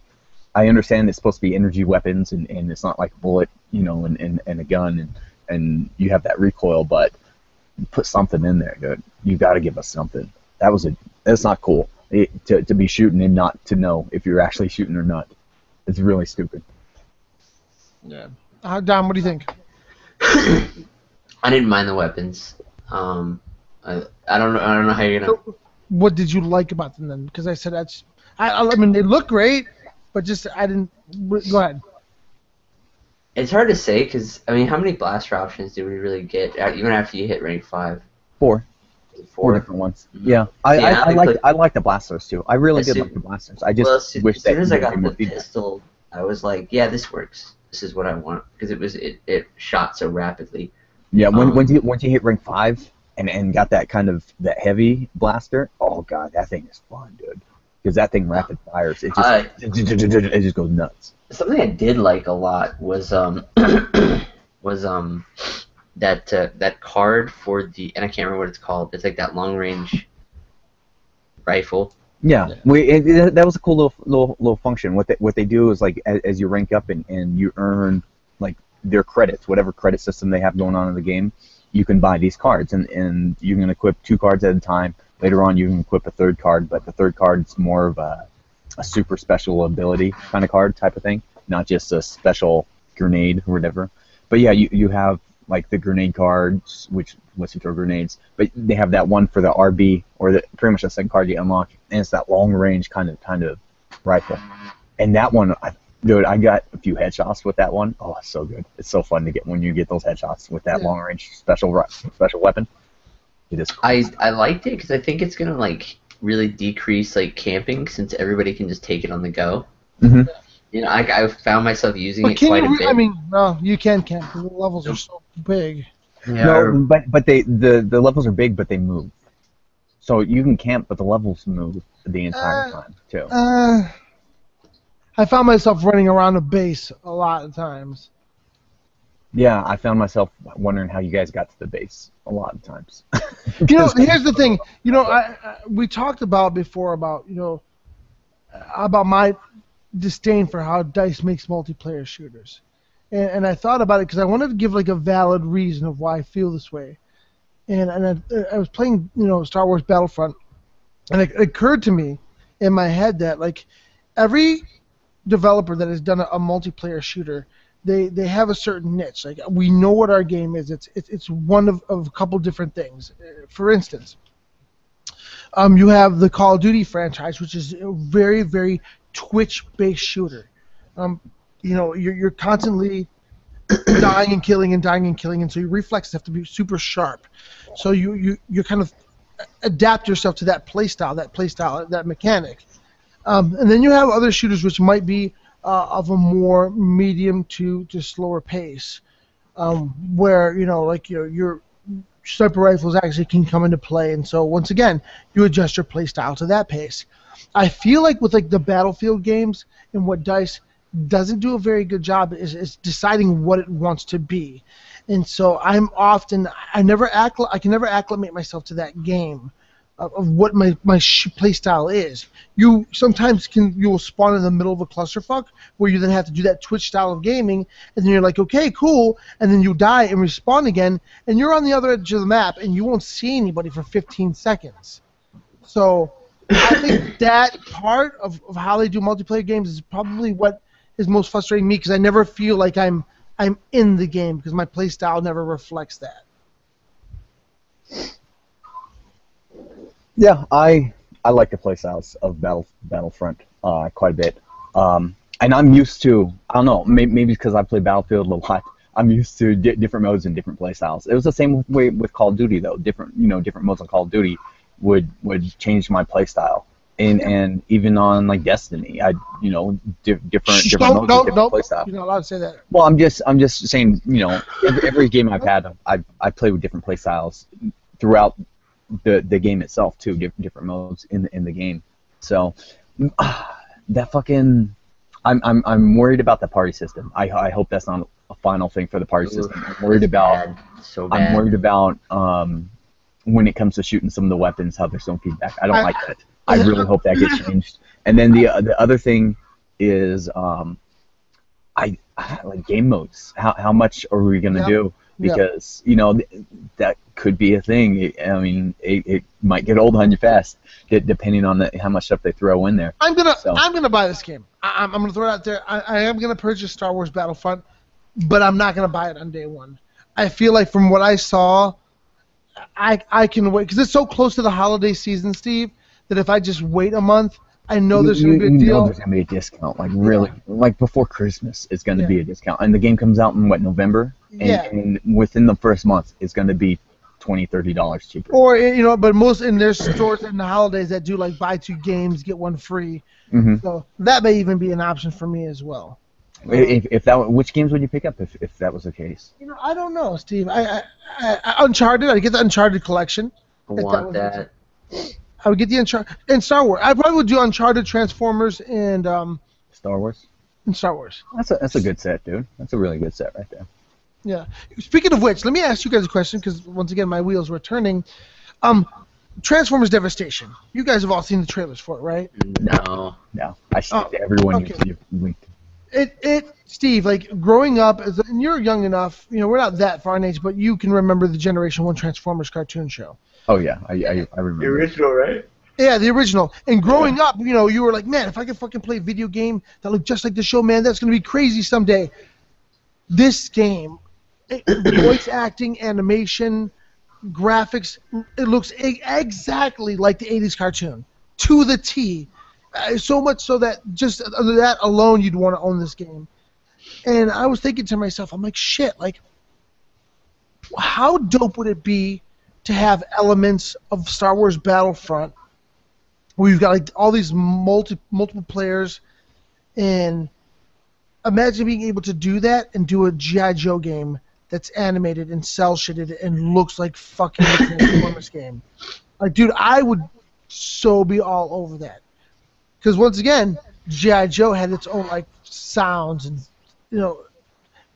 I understand it's supposed to be energy weapons and it's not like a bullet, and a gun and you have that recoil, but put something in there, dude. You got to give us something. That's not cool to be shooting and not to know if you're actually shooting or not. It's really stupid. Yeah. Dom, what do you think? I didn't mind the weapons. I don't know how you're gonna. So, what did you like about them then? Because I said I mean they look great, but just I didn't. Go ahead. It's hard to say because I mean, how many blaster options do we really get even after you hit rank 5? 4 different ones. Yeah, I like the blasters too. I really did like the blasters. I just wish that. As soon as I got the pistol, I was like, yeah, this works. This is what I want because it shot so rapidly. Yeah, once you hit rank 5 and got that kind of that heavy blaster, oh god, that thing is fun, dude. Because that thing rapid fires, it just goes nuts. Something I did like a lot was that card for the, and I can't remember what it's called. It's like that long range rifle. Yeah, that was a cool little function. What they do is like as you rank up and you earn like their credits, whatever credit system they have going on in the game, you can buy these cards and you can equip 2 cards at a time. Later on, you can equip a 3rd card, but the 3rd card is more of a super special ability kind of card type of thing, not just a special grenade or whatever. But yeah, you have like the grenade cards, which lets you throw grenades, but they have that one for the RB, or pretty much the second card you unlock, and it's that long range kind of rifle. And that one, dude, I got a few headshots with that one. Oh, it's so good. It's so fun to get when you get those headshots with that long range special weapon. It is cool. I liked it because I think it's gonna like really decrease like camping since everybody can just take it on the go. Mhm. You know, I found myself using But it can quite a you? bit. I mean, no, you can camp. The levels are so big. Yeah, No, but the levels are big, but they move. So you can camp, but the levels move the entire time too. I found myself running around a base a lot of times. Yeah, I found myself wondering how you guys got to the base a lot of times. You know, here's the thing. You know, we talked about before about about my disdain for how DICE makes multiplayer shooters, and I thought about it because I wanted to give like a valid reason of why I feel this way. And I was playing Star Wars Battlefront, and it occurred to me in my head that like every developer that has done a multiplayer shooter, they have a certain niche. Like we know what our game is. It's one of a couple different things. For instance, you have the Call of Duty franchise, which is a very, very Twitch-based shooter. You're constantly dying and killing, and so your reflexes have to be super sharp. So you kind of adapt yourself to that playstyle, that mechanic. And then you have other shooters which might be of a more medium to slower pace, where your sniper rifles actually can come into play, and so once again you adjust your playstyle to that pace. I feel like with like the Battlefield games and what DICE doesn't do a very good job is deciding what it wants to be, and so I can never acclimate myself to that game of what my play style is. You will spawn in the middle of a clusterfuck where you then have to do that Twitch style of gaming, and then you're like, okay, cool, and then you die and respawn again, and you're on the other edge of the map, and you won't see anybody for 15 seconds. So I think that part of how they do multiplayer games is probably what is most frustrating me, because I never feel like I'm in the game because my play style never reflects that. Yeah, I like the playstyles of Battlefront quite a bit, and I'm used to, I don't know, maybe because I play Battlefield a lot, I'm used to different modes and different playstyles. It was the same way with Call of Duty though. Different modes on Call of Duty would change my playstyle, and even on like Destiny, different modes, different playstyle. You're not allowed to say that. Well, I'm just saying, every game I've had, I play with different playstyles throughout the game itself too, different modes in the game. So that fucking, I'm worried about the party system. I hope that's not a final thing for the party system. I'm worried about when it comes to shooting some of the weapons, how there's no feedback. I don't like that. I really hope that gets changed. And then the other thing is I like game modes. How much are we gonna do? Because that could be a thing. I mean, it might get old on you fast, depending on how much stuff they throw in there. I'm gonna buy this game. I'm gonna throw it out there. I am gonna purchase Star Wars Battlefront, but I'm not gonna buy it on day one. I feel like from what I saw, I can wait because it's so close to the holiday season, Steve, that if I just wait a month, I know there's gonna be a deal. There's gonna be a discount, like really, like before Christmas, it's gonna be a discount, and the game comes out in November. And within the first month, it's going to be $20, $30 cheaper. Or but there's stores in the holidays that do like buy 2 games get 1 free. Mm-hmm. So that may even be an option for me as well. Which games would you pick up if that was the case? I don't know, Steve. I Uncharted. I'd get the Uncharted collection. I want that. I would get the Uncharted and Star Wars. I probably would do Uncharted, Transformers, and Star Wars. And Star Wars. That's a good set, dude. That's a really good set right there. Yeah. Speaking of which, let me ask you guys a question because once again my wheels were turning. Transformers Devastation. You guys have all seen the trailers for it, right? No. I see everyone you've linked. Steve, like growing up, and you're young enough. We're not that far in age, but you can remember the Generation 1 Transformers cartoon show. Oh yeah, I remember. The original, right? Yeah, the original. And growing up, you were like, man, if I could fucking play a video game that looked just like the show, man, that's gonna be crazy someday. This game. Voice acting, animation, graphics, it looks exactly like the 80s cartoon, to the T. So much so that just that alone you'd want to own this game. And I was thinking to myself, I'm like, shit, like, how dope would it be to have elements of Star Wars Battlefront where you've got like all these multiple players, and imagine being able to do that and do a G.I. Joe game that's animated and cel-shaded and looks like fucking a Transformers game. Like, dude, I would so be all over that. Because once again, G.I. Joe had its own like sounds and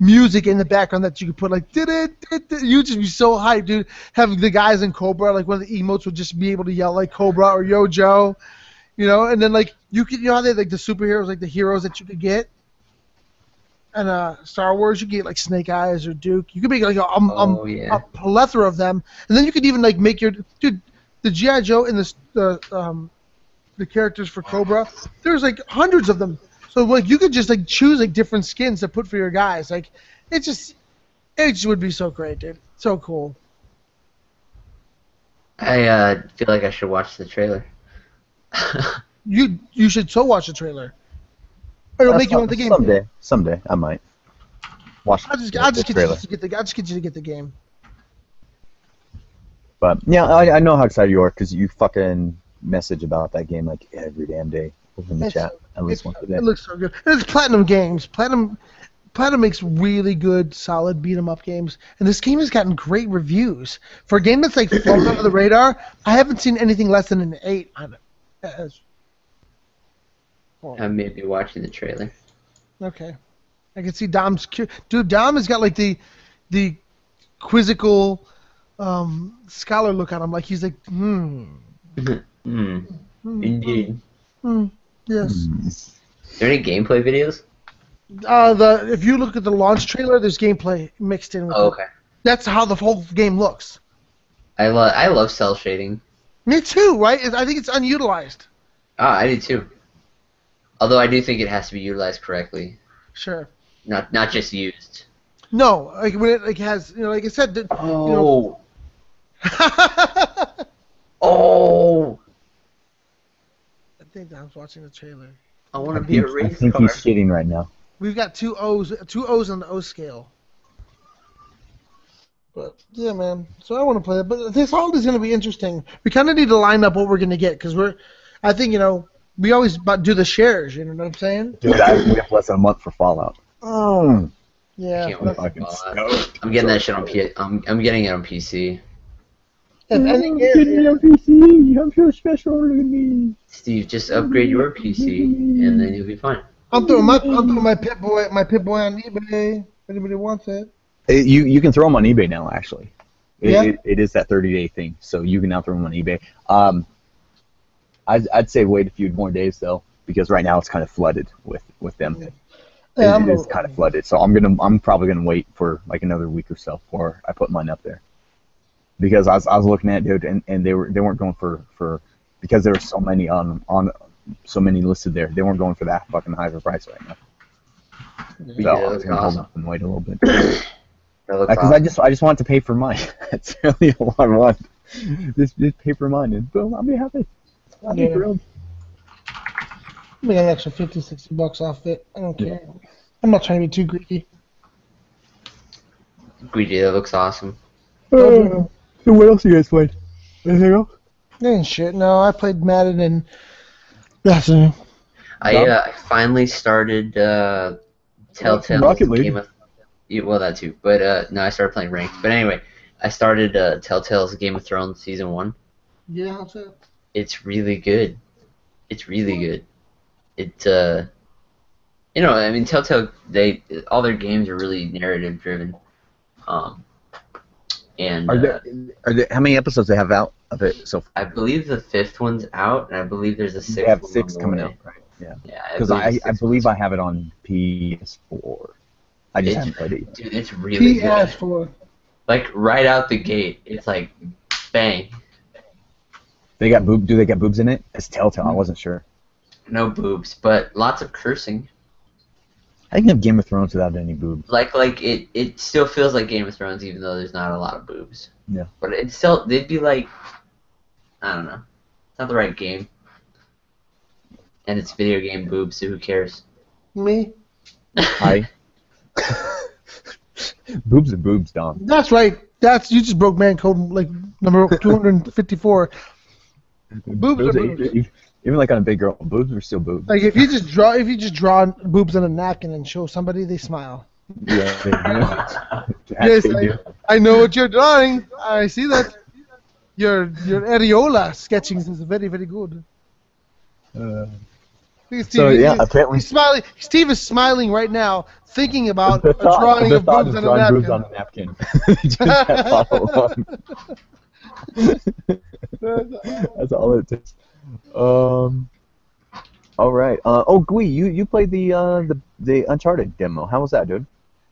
music in the background that you could put like you'd just be so hyped, dude. Having the guys in Cobra, like one of the emotes would just be able to yell like Cobra or Yo Joe, and then like you could how they like the superheroes, like the heroes that you could get. And Star Wars, you get like Snake Eyes or Duke. You could make like a plethora of them, and then you could even like make the G.I. Joe and the characters for Cobra. There's like hundreds of them, so like you could just like choose like different skins to put for your guys. Like it just would be so great, dude. So cool. I feel like I should watch the trailer. You should so watch the trailer. It'll make you want the game. Someday I might watch. I'll just get you to get the game. But yeah, I know how excited you are because you fucking message about that game like every damn day over in the chat at least once a day. It looks so good. And it's Platinum Games. Platinum makes really good, solid beat 'em up games, and this game has gotten great reviews for a game that's like flown under the radar. I haven't seen anything less than an 8 on it. I may be watching the trailer. Okay. I can see Dom's dude. Dom has got like the quizzical scholar look on him. Like he's like, Indeed. Yes. Is there any gameplay videos? If you look at the launch trailer, there's gameplay mixed in with it. Okay. That's how the whole game looks. I love cell shading. Me too, right? I think it's unutilized. I do too. Although I do think it has to be utilized correctly. Sure. Not just used. No, like when it like has like I said. Oh. Oh. I think Dom's watching the trailer. I want to be a race car. I think he's shitting right now. We've got two O's on the O scale. But yeah, man. So I want to play that. But this all is going to be interesting. We kind of need to line up what we're going to get because I think we always do the shares. You know what I'm saying? Dude, we have less than a month for Fallout. Oh. Yeah. Can't wait for Fallout. I'm getting that shit on I'm getting it on PC. If any Getting it on PC. I'm so special. Look at me. Steve, just upgrade your PC and then you'll be fine. I'm throwing my Pit Boy on eBay. If anybody wants it. You can throw them on eBay now, actually. Yeah? It is that 30-day thing, so you can now throw them on eBay. I'd say wait a few more days though, because right now it's kind of flooded with them. Yeah, it is kind of flooded, so I'm probably gonna wait for like another week or so before I put mine up there. Because I was looking at it, dude, and they weren't going for because there were so many on so many listed there. They weren't going for that fucking high of a price right now. So I was gonna hold up and wait a little bit. Because I just want to pay for mine. That's really all I want. Just pay for mine, and boom, I'll be happy. I'll be thrilled. Make an extra $50-$60 off it. I don't care. I'm not trying to be too greedy. Greedy, that looks awesome. So what else you guys played? Anything else? Ain't shit. No, I played Madden and that's it. I finally started Telltale's Rocket League. Game of... Well, that too. But no, I started playing ranked. But anyway, I started Telltale's Game of Thrones Season 1. Yeah, how's it? It's really good. It's really good. I mean, Telltale, all their games are really narrative driven. And are there how many episodes they have out of it so far? I believe the 5th one's out, and I believe there's a 6th. They have one 6 on the coming way. out, right? Yeah. Yeah, Because I believe I have it on PS4. I just haven't played it yet. Dude, it's really good. PS4. Like right out the gate, it's like bang. They got do they got boobs in it? It's Telltale. I wasn't sure. No boobs, but lots of cursing. I can have Game of Thrones without any boobs. Like it still feels like Game of Thrones, even though there's not a lot of boobs. Yeah. But it's still, they'd be like, I don't know, it's not the right game. And it's video game boobs, so who cares? Me? Hi. Boobs are boobs, Dom. That's right. You just broke man code like number 254. Boobs are boobs. Even like on a big girl, boobs are still boobs. Like if you just draw boobs on a napkin and show somebody, they smile. Yeah, they do. Yes, They do. I know what you're drawing. I see that. Your areola sketching is very, very good. Look at Steve. So yeah, apparently He's smiling. Steve is smiling right now, thinking about the a drawing of boobs on a drawing napkin. boobs on a napkin. Just that follow on. That's all it takes. All right. Oh, Gui, you played the Uncharted demo. How was that, dude?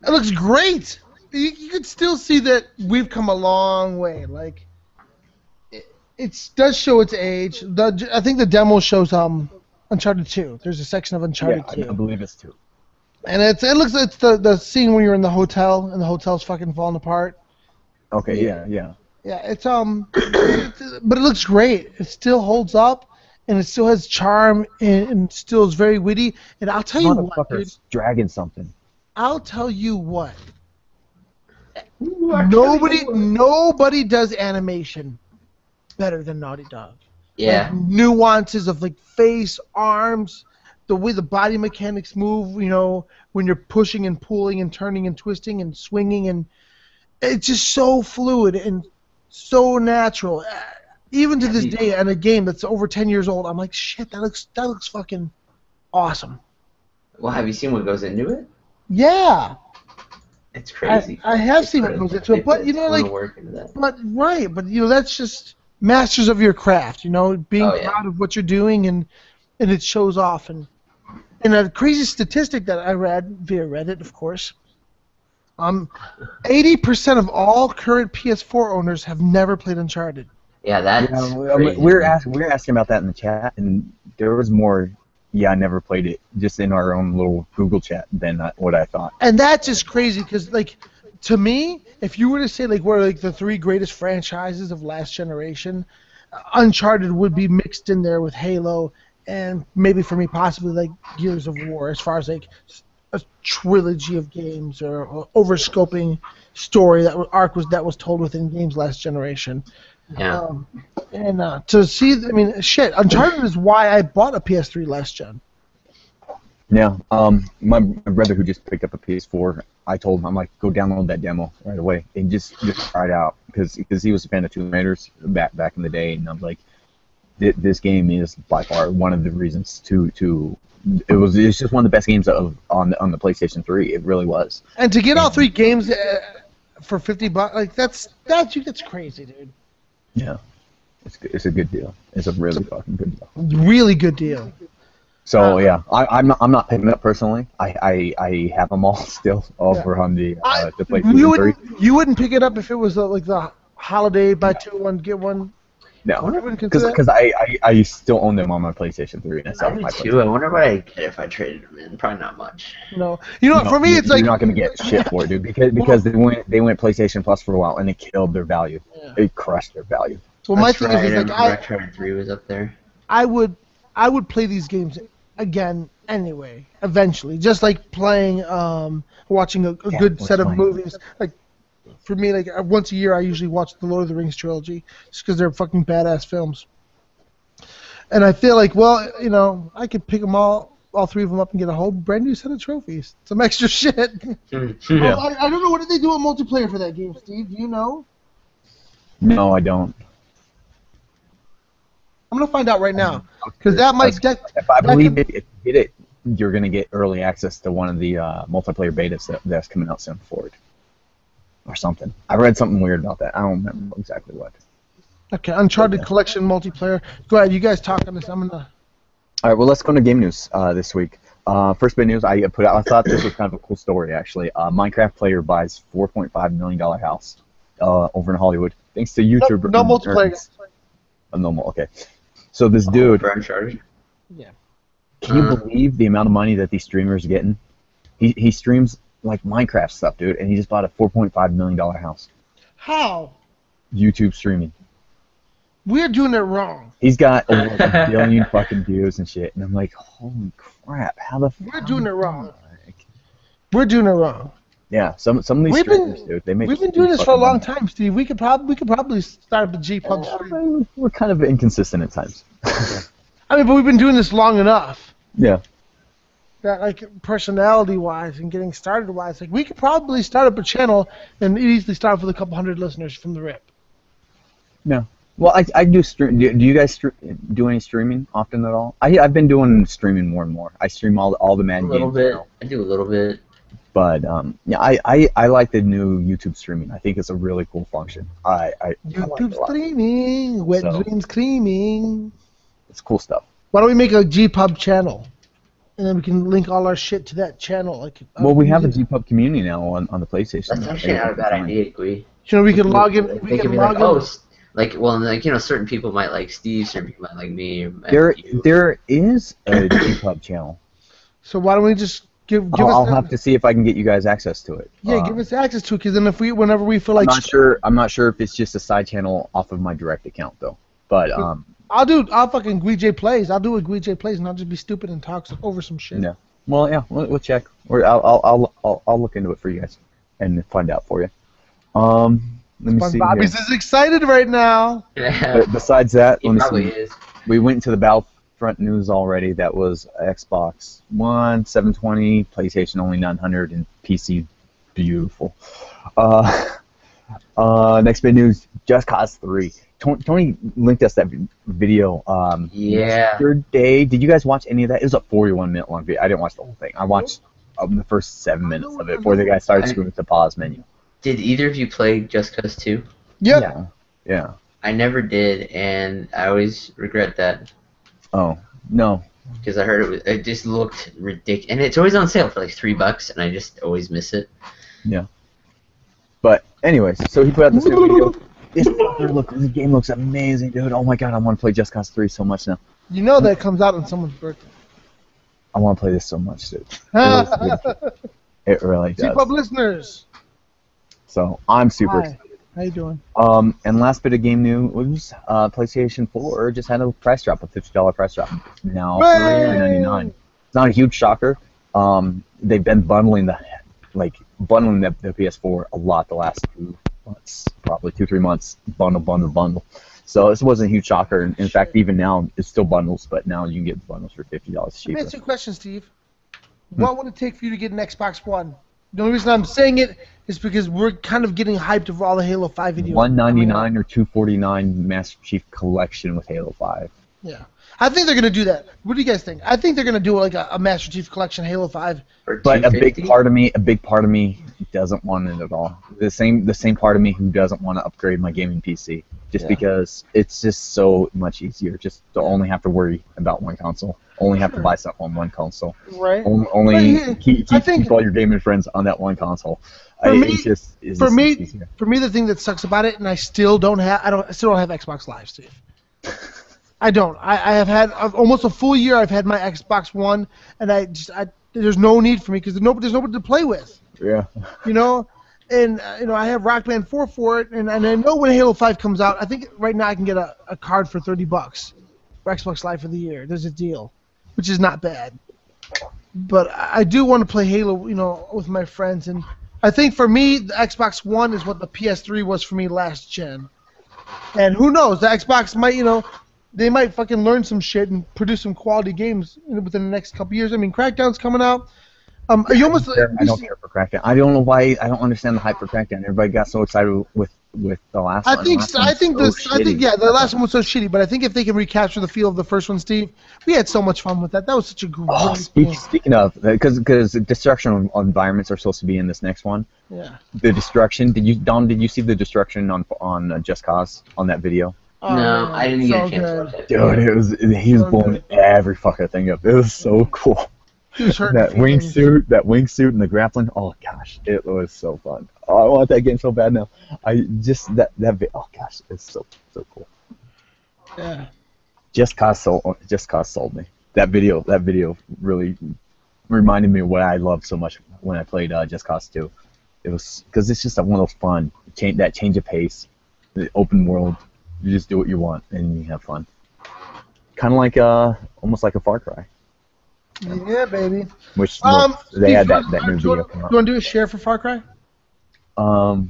It looks great. You could still see that we've come a long way. Like, it does show its age. I think the demo shows Uncharted 2. There's a section of Uncharted 2. I believe it's 2. And it's the scene when you're in the hotel and the hotel's fucking falling apart. Okay. Yeah. Yeah, but it looks great. It still holds up, and it still has charm, and still is very witty. And I'll tell you what, dude. Dragging something. I'll tell you what. Nobody does animation better than Naughty Dog. Yeah. Like, nuances of like face, arms, the way the body mechanics move. You know, when you're pushing and pulling and turning and twisting and swinging, and it's just so fluid and so natural. Even to this day, in a game that's over 10 years old, I'm like, shit, that looks fucking awesome. Well, have you seen what goes into it? Yeah. It's crazy. I have seen what goes into it, but you know, like, but you know, that's just masters of your craft. You know, being proud of what you're doing, and it shows off. And a crazy statistic that I read via Reddit, of course. 80% of all current PS4 owners have never played Uncharted. Yeah, that's crazy. We're asking about that in the chat, and there was more. Yeah, I never played it, just in our own little Google chat than what I thought. And that's just crazy because, like, to me, if you were to say like what are like the 3 greatest franchises of last generation, Uncharted would be mixed in there with Halo, and maybe for me possibly like Gears of War, as far as like a trilogy of games or overscoping story that was told within games last generation. Yeah. To see, I mean, shit, Uncharted is why I bought a PS3 last gen. Yeah. My brother who just picked up a PS4, I told him, I'm like, go download that demo right away and just try it out because he was a fan of Tomb Raiders back in the day, and I'm like, this game is by far one of the reasons it's just one of the best games on the PlayStation 3. It really was. And to get all 3 games for $50, like that's crazy, dude. Yeah, it's a good deal. It's a really fucking good deal. Really good deal. So yeah, I'm not picking it up personally. I have them all still over on the PlayStation 3. You wouldn't pick it up if it was like the holiday buy 2 one get one. No, because I still own them on my PlayStation 3. And I do too. I wonder what I'd get if I traded them in. Probably not much. No, you know, for me it's like you're not gonna get shit for it, dude. Because they went PlayStation Plus for a while and it killed their value. Yeah. It crushed their value. Well, my thing is like Uncharted 3 was up there. I would play these games again anyway, eventually. Just like playing, watching a good set of movies. Like, for me, like, once a year I usually watch the Lord of the Rings trilogy, just because they're fucking badass films. And I feel like, well, you know, I could pick them all 3 of them up and get a whole brand new set of trophies. Some extra shit. Yeah. I don't know, what did they do on multiplayer for that game, Steve? Do you know? No, I don't. I'm gonna find out right now, because that might. If I believe if you get it, you're gonna get early access to one of the multiplayer betas that's coming out soon for it, or something. I read something weird about that. I don't remember exactly what. Okay, Uncharted Collection multiplayer. Go ahead, you guys talk on this. I'm gonna. All right, well, let's go into game news this week. First bit of news I put out. I thought this was kind of a cool story actually. Minecraft player buys $4.5 million house over in Hollywood thanks to YouTuber. No multiplayer. Normal. Okay. So this dude. For Uncharted? Yeah. Can you believe the amount of money that these streamers are getting? He streams like Minecraft stuff, dude, and he just bought a $4.5 million house. How? YouTube streaming. We're doing it wrong. He's got over a billion fucking views and shit, and I'm like, holy crap, how the We're doing it wrong. Like, We're doing it wrong. yeah, some of these We've streamers, been- dude, they make. We've been doing this for a fucking long money. time, Steve. We could probably start up a G-Pub stream. We're kind of inconsistent at times. I mean, but we've been doing this long enough Yeah. that, like, personality-wise and getting started-wise, like, we could probably start up a channel and easily start with a couple hundred listeners from the rip. No. Well, I do stream. Do you guys do any streaming often at all? I've been doing streaming more and more. I stream all the A Madden little games bit. now. I do a little bit. But yeah, I like the new YouTube streaming. I think it's a really cool function. I like it YouTube a lot. streaming, wet So- dreams creaming. It's cool stuff. Why don't we make a G-Pub channel? And then we can link all our shit to that channel. Like, Well, we have a GPUB community now on the PlayStation. That's actually not a bad idea, Gui. You know, we can log in. They We could can be log like, oh, in. certain people might like Steve, certain people might like me. Or might There like you. there is a GPUB channel. So why don't we just give I'll us? have to see if I can get you guys access to it. Yeah, give us access to it, because then whenever we feel like, I'm not sure if it's just a side channel off of my direct account though. But I'll fucking Guije plays. I'll do a Guije plays, and I'll just be stupid and talk over some shit. yeah. Well, yeah, we'll check. Or I'll look into it for you guys and find out for you. Let me see Bobby's here. is excited right now. Yeah, Besides that, he let me probably see. is. We went into the Battlefront news already. That was Xbox One 720, PlayStation only 900, and PC beautiful. Next big news: Just Cause 3. Tony linked us that video. Yeah. Yesterday. Did you guys watch any of that? It was a 41-minute long video. I didn't watch the whole thing. I watched the first 7 minutes of it before the guy started screwing with the pause menu. Did either of you play Just Cause 2? Yep. Yeah. Yeah. I never did, and I always regret that Oh no. because I heard it just looked ridiculous, and it's always on sale for like $3, and I just always miss it. But anyways, so he put out this new video. This game looks amazing, dude. Oh my god, I want to play Just Cause 3 so much now. You know that comes out on someone's birthday. I want to play this so much, dude. It really does. G-Pub listeners. So I'm super Hi. How you doing? excited. And last bit of game news, PlayStation 4 just had a price drop, a $50 price drop. Now $399. It's not a huge shocker. They've been bundling the PS4 a lot the last 2 months, probably 2-3 months. Bundle. So this wasn't a huge shocker. In fact, even now it's still bundles, but now you can get the bundles for $50 Let me cheaper. ask you a question, Steve. What would it take for you to get an Xbox One? The only reason I'm saying it is because we're kind of getting hyped over all the Halo 5 videos. $199 or $249 Master Chief Collection with Halo 5. Yeah. I think they're going to do that. What do you guys think? I think they're going to do like a Master Chief Collection Halo 5. For But a big $250? part of me doesn't want it at all. The same part of me who doesn't want to upgrade my gaming PC, just Yeah. because it's just so much easier just to only have to worry about one console, only have to buy stuff on one console, Right. only But keep I think- all your gaming friends on that one console. For me- it's just easier. For me, the thing that sucks about it, and I still don't have Xbox Live, Steve. I don't. I have had almost a full year. I've had my Xbox One, and there's no need for me because there's nobody to play with. Yeah. You know, and I have Rock Band 4 for it, and I know when Halo 5 comes out, I think right now I can get a card for $30 for Xbox Live for the year. There's a deal, which is not bad. But I do want to play Halo, with my friends, and I think for me, the Xbox One is what the PS3 was for me last gen. And who knows, the Xbox might, they might fucking learn some shit and produce some quality games within the next couple years. I mean, Crackdown's coming out. I don't care for Crackdown. I don't know why. I don't understand the hype for Crackdown. Everybody got so excited with the last one. The last one was so shitty. But I think if they can recapture the feel of the first one, Steve, we had so much fun with that. That was such a great game. Speaking of, because destruction environments are supposed to be in this next one. Yeah. The destruction. Did you see the destruction on Just Cause on that video? Oh, No, man, I didn't get a so chance to good. watch it. Dude, he was So blowing every fucking thing up. It was so cool. He was hurting That feelings. wingsuit, and the grappling. Oh gosh, it was so fun. Oh, I want that game so bad now. Oh gosh, it's so cool. Yeah. Just Cause sold me. That video really reminded me of what I loved so much when I played Just Cause 2. It was because it's just one of those fun change of pace, the open world. You just do what you want and you have fun. Kind of like almost like a Far Cry, Yeah, baby. which Steve, they had do that new video come out. you want to do a share for Far Cry? I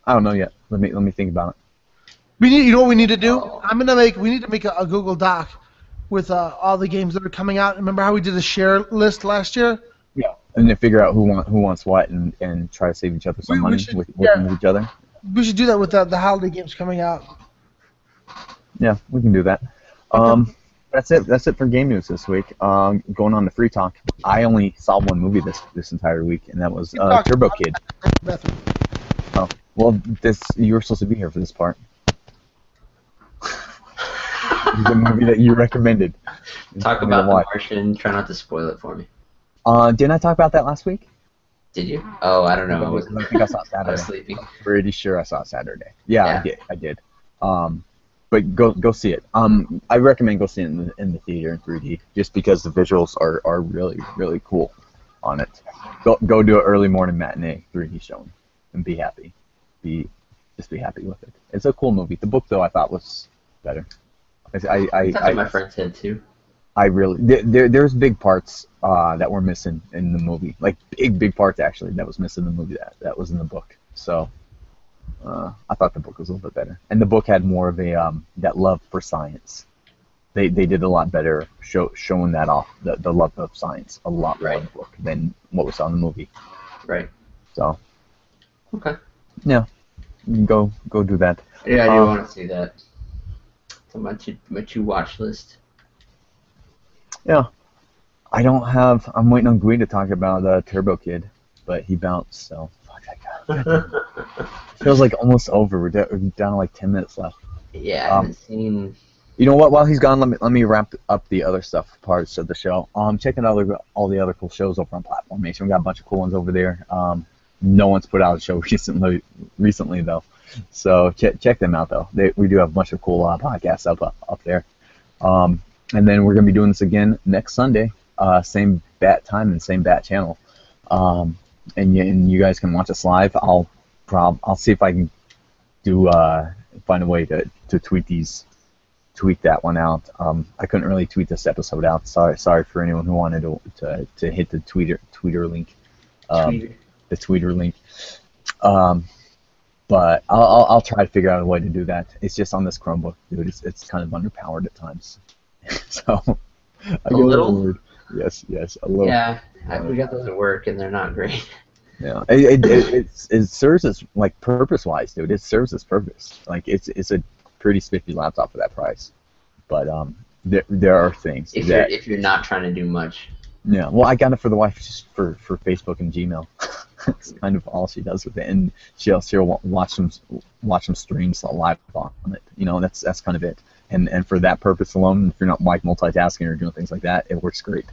don't know yet. Let me think about it. You know what we need to do? We need to make a Google Doc with all the games that are coming out. Remember how we did a share list last year? Yeah. And then figure out who wants what and try to save each other some money with each other. We should do that with the holiday games coming out. Yeah, we can do that. That's it. That's it for game news this week. Going on to Free Talk. I only saw one movie this entire week, and that was Turbo Kid. Oh, well, you were supposed to be here for this part. The movie that you recommended. Talk about The Martian. Try not to spoil it for me. Didn't I talk about that last week? Did you? Oh, I don't know. I think I saw it Saturday. I was sleeping. I'm pretty sure I saw it Saturday. Yeah. I did. But go see it. I recommend go see it in the theater in 3D, just because the visuals are really, really cool on it. Go do an early morning matinee 3D showing and be happy. Just be happy with it. It's a cool movie. The book though I thought was better. That's what my friend said too. There's big parts that were missing in the movie, like big parts actually that was missing in the movie that was in the book. So. I thought the book was a little bit better, and the book had more of a that love for science. They did a lot better showing that off, the love of science a lot more in the book than what we saw in the movie. Right. So. Okay. Yeah. You can go do that. Yeah, I do want to see that. It's on my to watch list. Yeah. I'm waiting on Gui to talk about Turbo Kid, but he bounced, so. Feels like almost over. We're down to like 10 minutes left. Yeah, I haven't seen. You know what? While he's gone, let me wrap up the other parts of the show. Check out all the other cool shows over on Platformation. We got a bunch of cool ones over there. No one's put out a show recently though, so check them out though. We do have a bunch of cool podcasts up there. And then we're gonna be doing this again next Sunday, same bat time and same bat channel. And you guys can watch us live. I'll see if I can find a way to tweet that one out. I couldn't really tweet this episode out. Sorry for anyone who wanted to hit the tweeter link. The tweeter link. But I'll try to figure out a way to do that. It's just on this Chromebook, dude. It's kind of underpowered at times. So a little. Yes, a little. Yeah, we got those at work, and they're not great. Yeah, it serves as like purpose-wise, dude. It serves its purpose. Like it's a pretty spiffy laptop for that price. But there are things if you're not trying to do much. Yeah, well, I got it for the wife just for Facebook and Gmail. That's kind of all she does with it, and she'll watch some streams live on it. You know, that's kind of it. And for that purpose alone, if you're not like multitasking or doing things like that, it works great.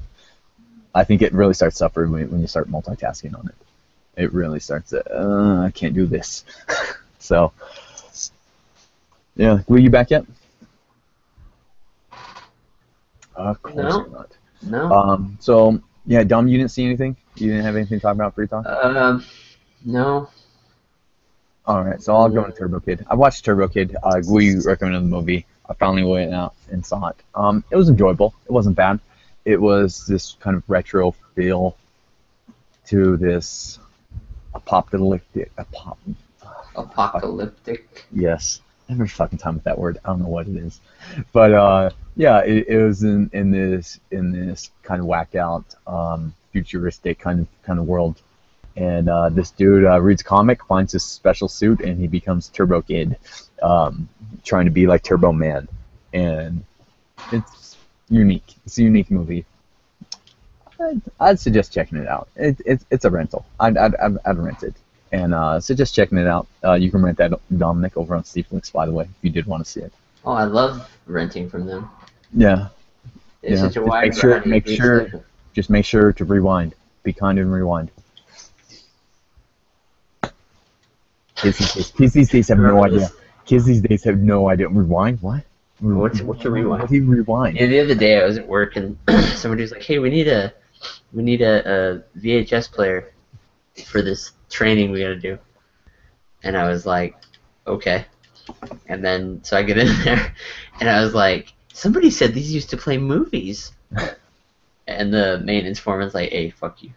I think it really starts suffering when you start multitasking on it. It really starts to, I can't do this. So, yeah, were you back yet? Of course you're not. No. So, yeah, Dom, you didn't see anything? You didn't have anything to talk about Free Talk? No. Alright, so I'll go into Turbo Kid. I watched Turbo Kid. Gui recommended the movie. I finally went out and saw it. It was enjoyable. It wasn't bad. It was this kind of retro feel to this apocalyptic. Yes. Every fucking time with that word. I don't know what it is. But yeah, it was in this kind of whacked out futuristic kind of world. And this dude reads a comic, finds his special suit, and he becomes Turbo Kid, trying to be like Turbo Man. And it's unique. It's a unique movie. I'd suggest checking it out. It's a rental. I'd rent it. And suggest checking it out. You can rent that, Dominic, over on SteveFlix, by the way, if you did want to see it. Oh, I love renting from them. Yeah. It's such a wide variety. Just make sure to rewind. Be kind and rewind. Kids these days have no idea. Kids these days have no idea. Rewind? What? What's a rewind? What do you rewind? Yeah, the other day I was at work and somebody was like, "Hey, we need a VHS player for this training we gotta do," and I was like, "Okay." And then, so I get in there, and I was like, somebody said these used to play movies. And the maintenance foreman's like, hey, fuck you.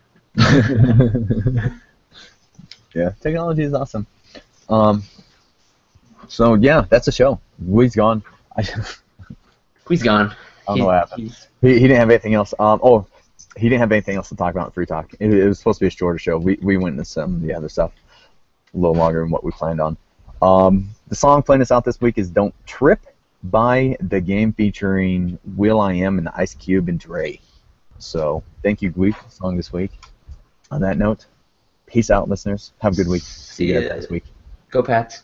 Yeah, technology is awesome. So yeah, that's the show. We's gone. He's gone. I don't know what happened. He didn't have anything else. He didn't have anything else to talk about in Free Talk. It was supposed to be a shorter show. We went into some of the other stuff a little longer than what we planned on. The song playing us out this week is "Don't Trip" by The Game, featuring will.i.am and Ice Cube and Dre. So thank you, Gweek, for the song this week. On that note, peace out, listeners. Have a good week. See you guys next week. Go Pats.